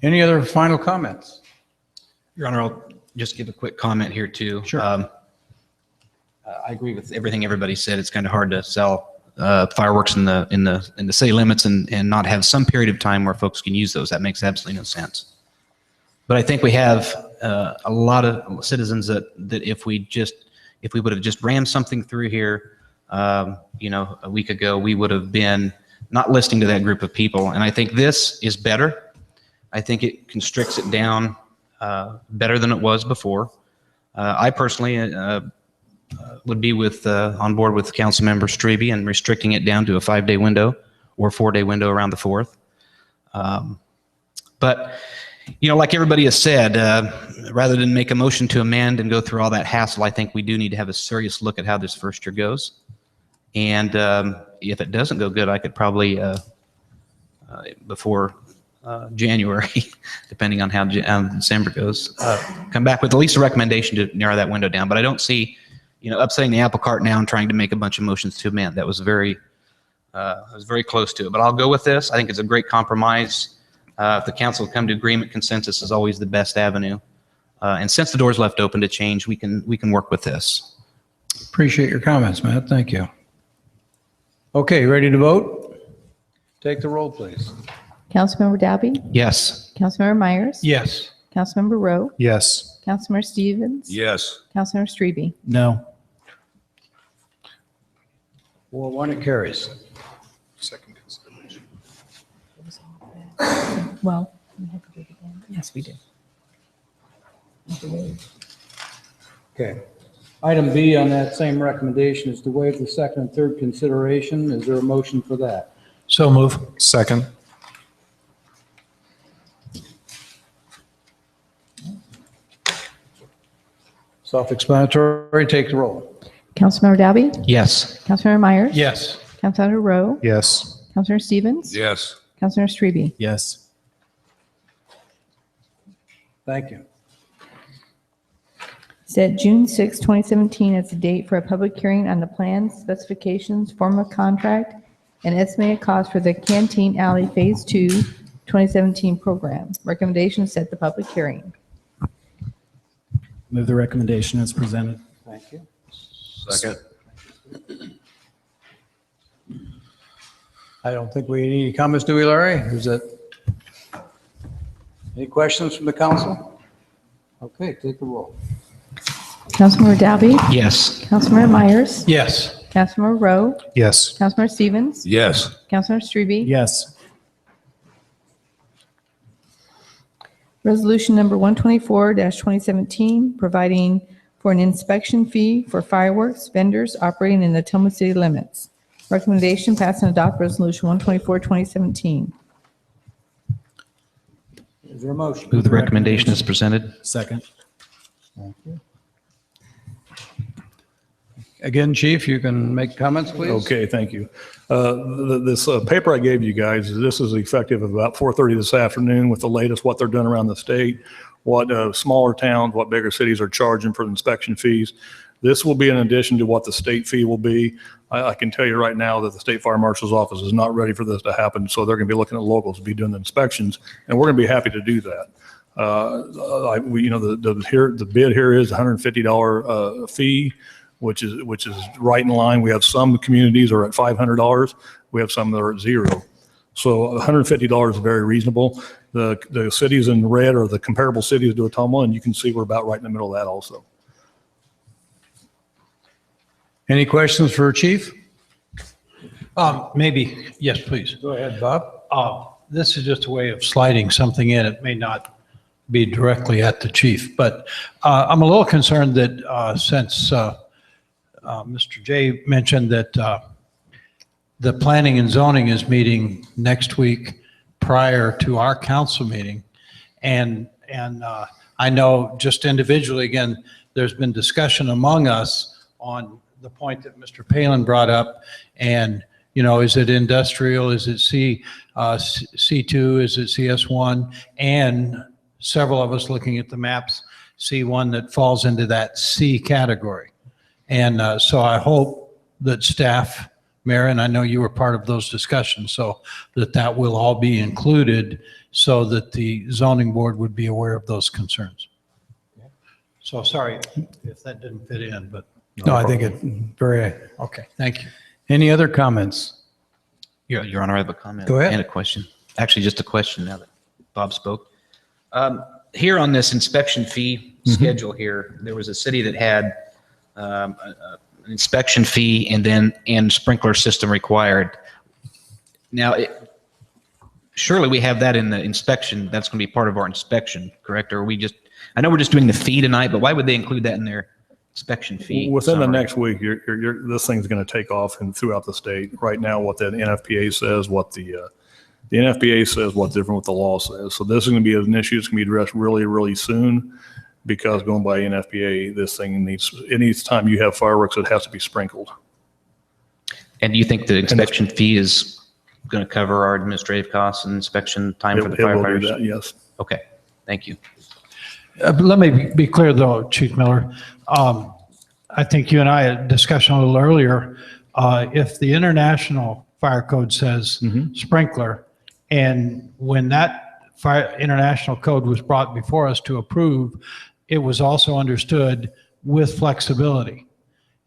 S3: Any other final comments?
S12: Your Honor, I'll just give a quick comment here too.
S3: Sure.
S12: I agree with everything everybody said. It's kind of hard to sell fireworks in the city limits and not have some period of time where folks can use those. That makes absolutely no sense. But I think we have a lot of citizens that if we would have just rammed something through here, you know, a week ago, we would have been not listening to that group of people. And I think this is better. I think it constricts it down better than it was before. I personally would be on board with Councilmember Strebe and restricting it down to a 5-day window or 4-day window around the 4th. But, you know, like everybody has said, rather than make a motion to amend and go through all that hassle, I think we do need to have a serious look at how this first year goes. And if it doesn't go good, I could probably, before January, depending on how December goes, come back with at least a recommendation to narrow that window down. But I don't see, you know, upsetting the apple cart now and trying to make a bunch of motions to amend. That was very close to it. But I'll go with this. I think it's a great compromise. If the council come to agreement, consensus is always the best avenue. And since the door's left open to change, we can work with this.
S3: Appreciate your comments, Matt. Thank you. Okay, ready to vote? Take the roll, please.
S1: Councilmember Dabby?
S12: Yes.
S1: Councilmember Myers?
S3: Yes.
S1: Councilmember Rowe?
S4: Yes.
S1: Councilmember Stevens?
S5: Yes.
S1: Councilmember Strebe?
S6: No.
S3: 4-1, it carries.
S4: Second consideration.
S1: Well, we have to do it again. Yes, we do.
S3: Okay. Item B on that same recommendation is to waive the second and third consideration. Is there a motion for that? So move.
S4: Second.
S3: Self-explanatory. Take the roll.
S1: Councilmember Dalby?
S12: Yes.
S1: Councilmember Myers?
S3: Yes.
S1: Councilmember Rowe?
S4: Yes.
S1: Councilmember Stevens?
S5: Yes.
S1: Councilmember Strebe?
S6: Yes.
S3: Thank you.
S1: Set June 6, 2017 as the date for a public hearing on the plans, specifications, form of contract, and estimated cost for the Canteen Alley Phase 2 2017 program. Recommendation, set the public hearing.
S6: Move the recommendation as presented.
S3: Thank you.
S5: Second.
S3: I don't think we need any comments, do we, Larry? Is that? Any questions from the council? Okay, take the roll.
S1: Councilmember Dalby?
S12: Yes.
S1: Councilmember Myers?
S3: Yes.
S1: Councilmember Rowe?
S4: Yes.
S1: Councilmember Stevens?
S5: Yes.
S1: Councilmember Strebe?
S6: Yes.
S1: Resolution number 124-2017, providing for an inspection fee for fireworks vendors operating in the Tacoma city limits. Recommendation, pass and adopt resolution 124-2017.
S3: Is there a motion?
S12: Move the recommendation as presented.
S6: Second.
S3: Thank you. Again, Chief, you can make comments, please.
S13: Okay, thank you. This paper I gave you guys, this is effective of about 4:30 this afternoon with the latest, what they're doing around the state, what smaller towns, what bigger cities are charging for inspection fees. This will be in addition to what the state fee will be. I can tell you right now that the State Fire Marshal's office is not ready for this to happen, so they're going to be looking at locals to be doing the inspections, and we're going to be happy to do that. The bid here is $150 fee, which is right in line. We have some communities are at $500. We have some that are at $0. So $150 is very reasonable. The cities in red are the comparable cities to Ottumwa, and you can see we're about right in the middle of that also.
S3: Any questions for Chief?
S9: Maybe, yes, please.
S3: Go ahead, Bob.
S9: This is just a way of sliding something in. It may not be directly at the chief, but I'm a little concerned that since Mr. Jay mentioned that the planning and zoning is meeting next week prior to our council meeting. And I know just individually, again, there's been discussion among us on the point that Mr. Palin brought up. And, you know, is it industrial? Is it C2? Is it CS1? And several of us looking at the maps see one that falls into that C category. And so I hope that staff, Mayor, I know you were part of those discussions, so that will all be included so that the zoning board would be aware of those concerns. So sorry if that didn't fit in, but no, I think it very, okay, thank you. Any other comments?
S12: Your Honor, I have a comment.
S3: Go ahead.
S12: And a question. Actually, just a question now that Bob spoke. Here on this inspection fee schedule here, there was a city that had an inspection fee and sprinkler system required. Now, surely we have that in the inspection. That's going to be part of our inspection, correct? Or are we just, I know we're just doing the fee tonight, but why would they include that in their inspection fee?
S13: Within the
S12: summary?
S13: next week, this thing's going to take off and throughout the state. Right now, what the NFPA says, what the NFPA says, what's different what the law says. So this is going to be an issue that's going to be addressed really, really soon, because going by NFPA, this thing needs time you have fireworks, it has to be sprinkled.
S12: And do you think the inspection fee is going to cover our administrative costs and inspection time for the
S13: It will do
S12: firefighters?
S13: that, yes.
S12: Okay, thank you.
S9: Let me be clear though, Chief Miller. I think you and I had a discussion a little earlier. If the international fire code says sprinkler, and when that international code was brought before us to approve, it was also understood with flexibility.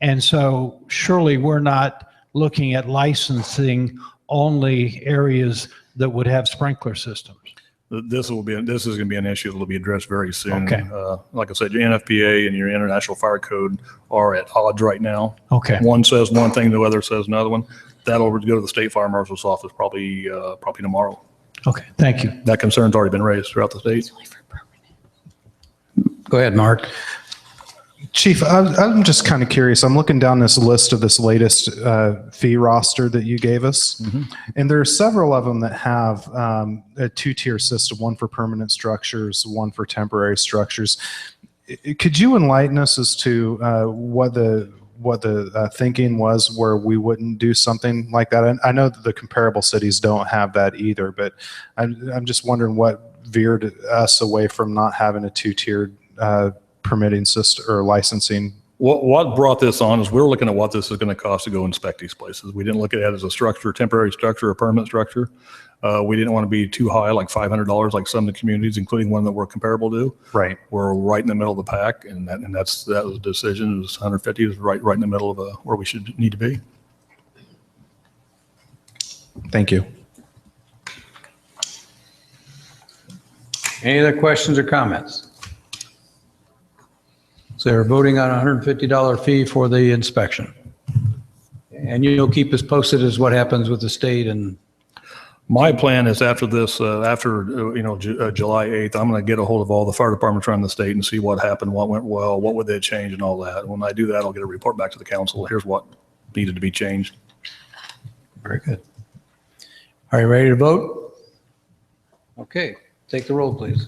S9: And so surely we're not looking at licensing only areas that would have sprinkler systems.
S13: This is going to be an issue that will be addressed very soon.
S9: Okay.
S13: Like I said, your NFPA and your International Fire Code are at odds right now.
S9: Okay.
S13: One says one thing, the other says another one. That'll go to the State Fire Marshal's office probably tomorrow.
S9: Okay, thank you.
S13: That concern's already been raised throughout the state.
S3: Go ahead, Mark.
S4: Chief, I'm just kind of curious. I'm looking down this list of this latest fee roster that you gave us, and there are several of them that have a two-tier system, one for permanent structures, one for temporary structures. Could you enlighten us as to what the thinking was where we wouldn't do something like that? I know that the comparable cities don't have that either, but I'm just wondering what veered us away from not having a two-tiered permitting system or licensing.
S13: What brought this on is we're looking at what this is going to cost to go inspect these places. We didn't look at it as a structure, temporary structure, or permanent structure. We didn't want to be too high, like $500, like some of the communities, including one that we're comparable to.
S4: Right.
S13: We're right in the middle of the pack, and that was the decision. It was 150 is right in the middle of where we should need to be.
S4: Thank you.
S3: Any other questions or comments? So they're voting on a $150 fee for the inspection. And you'll keep us posted as what happens with the state and.
S13: My plan is after this, July 8th, I'm going to get a hold of all the fire departments around the state and see what happened, what went well, what would they change and all that. When I do that, I'll get a report back to the council. Here's what needed to be changed.
S3: Very good. Are you ready to vote? Okay, take the roll, please.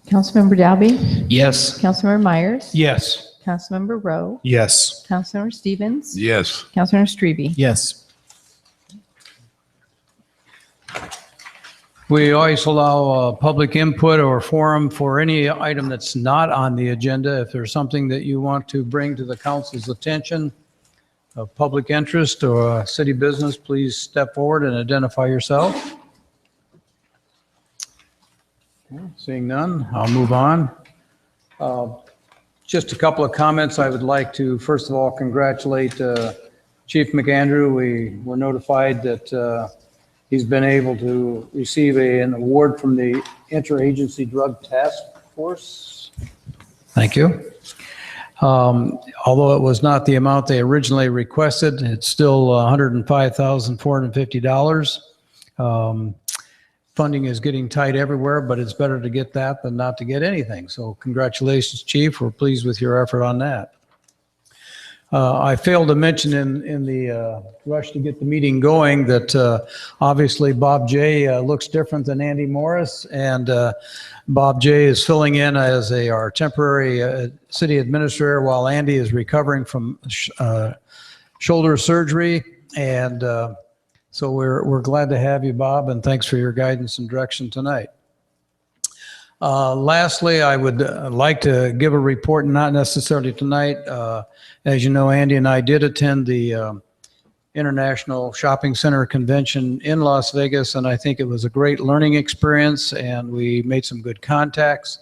S1: Councilmember Dalby?
S12: Yes.
S1: Councilmember Myers?
S9: Yes.
S1: Councilmember Rowe?
S4: Yes.
S1: Councilmember Stevens?
S5: Yes.
S1: Councilmember Strebe?
S6: Yes.
S3: We always allow public input or forum for any item that's not on the agenda. If there's something that you want to bring to the council's attention of public interest or city business, please step forward and identify yourself. Seeing none, I'll move on. Just a couple of comments. I would like to, first of all, congratulate Chief McAndrew. We were notified that he's been able to receive an award from the Interagency Drug Task Force. Thank you. Although it was not the amount they originally requested, it's still $105,450. Funding is getting tight everywhere, but it's better to get that than not to get anything. So congratulations, Chief. We're pleased with your effort on that. I failed to mention in the rush to get the meeting going that obviously Bob Jay looks different than Andy Morris, and Bob Jay is filling in as our temporary city administrator while Andy is recovering from shoulder surgery. And so we're glad to have you, Bob, and thanks for your guidance and direction tonight. Lastly, I would like to give a report, not necessarily tonight. As you know, Andy and I did attend the International Shopping Center Convention in Las Vegas, and I think it was a great learning experience, and we made some good contacts.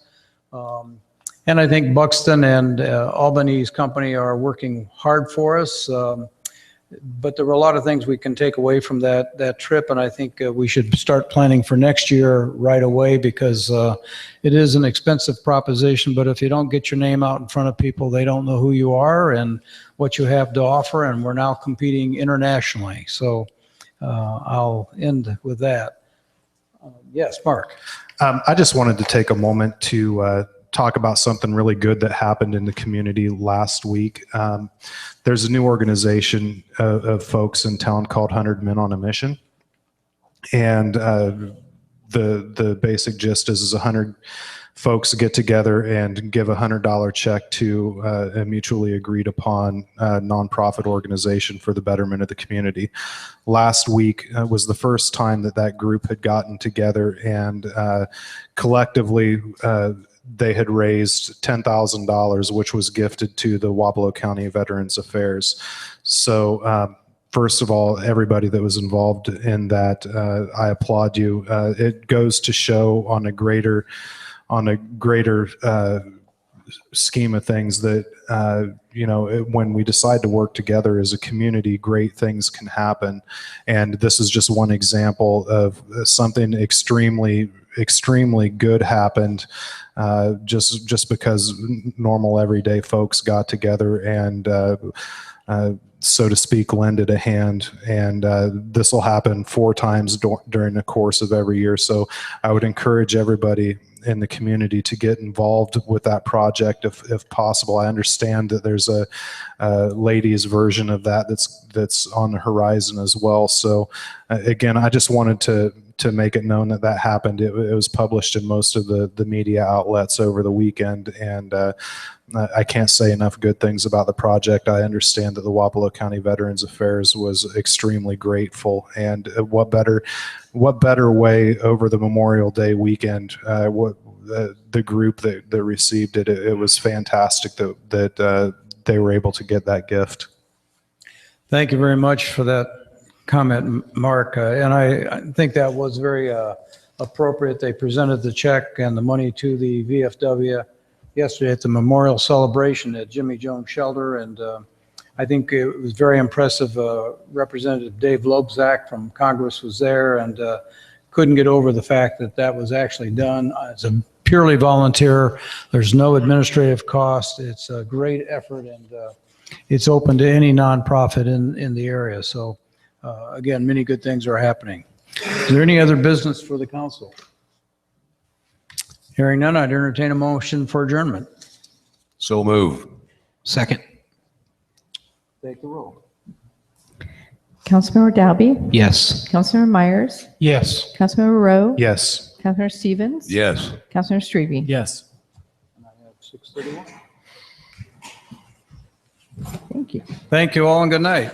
S3: And I think Buxton and Albany's company are working hard for us. But there were a lot of things we can take away from that trip, and I think we should start planning for next year right away, because it is an expensive proposition, but if you don't get your name out in front of people, they don't know who you are and what you have to offer, and we're now competing internationally. So I'll end with that. Yes, Mark.
S4: I just wanted to take a moment to talk about something really good that happened in the community last week. There's a new organization of folks in town called 100 Men on a Mission. And the basic gist is 100 folks get together and give a $100 check to a mutually agreed upon nonprofit organization for the betterment of the community. Last week was the first time that group had gotten together, and collectively they had raised $10,000, which was gifted to the Wabalo County Veterans Affairs. So first of all, everybody that was involved in that, I applaud you. It goes to show on a greater scheme of things that, when we decide to work together as a community, great things can happen. And this is just one example of something extremely good happened, just because normal everyday folks got together and, so to speak, lended a hand. And this will happen 4 times during the course of every year. So I would encourage everybody in the community to get involved with that project if possible. I understand that there's a ladies version of that that's on the horizon as well. So again, I just wanted to make it known that that happened. It was published in most of the media outlets over the weekend, and I can't say enough good things about the project. I understand that the Wapello County Veterans Affairs was extremely grateful, and what better way over the Memorial Day weekend, the group that received it, it was fantastic that they were able to get that gift.
S3: Thank you very much for that comment, Mark. And I think that was very appropriate. They presented the check and the money to the VFW yesterday at the memorial celebration at Jimmy Jones Shelter. And I think it was very impressive. Representative Dave Lobzak from Congress was there and couldn't get over the fact that that was actually done. It's a purely volunteer. There's no administrative cost. It's a great effort, and it's open to any nonprofit in the area. So again, many good things are happening. Is there any other business for the council? Hearing none, I'd entertain a motion for adjournment.
S5: So move.
S12: Second.
S3: Take the roll.
S1: Councilmember Dalby?
S12: Yes.
S1: Councilmember Myers?
S9: Yes.
S1: Councilmember Rowe?
S4: Yes.
S1: Councilmember Stevens?
S5: Yes.
S1: Councilmember Strebe?
S6: Yes.
S3: And I have 6:31.
S1: Thank you.
S3: Thank you all and good night.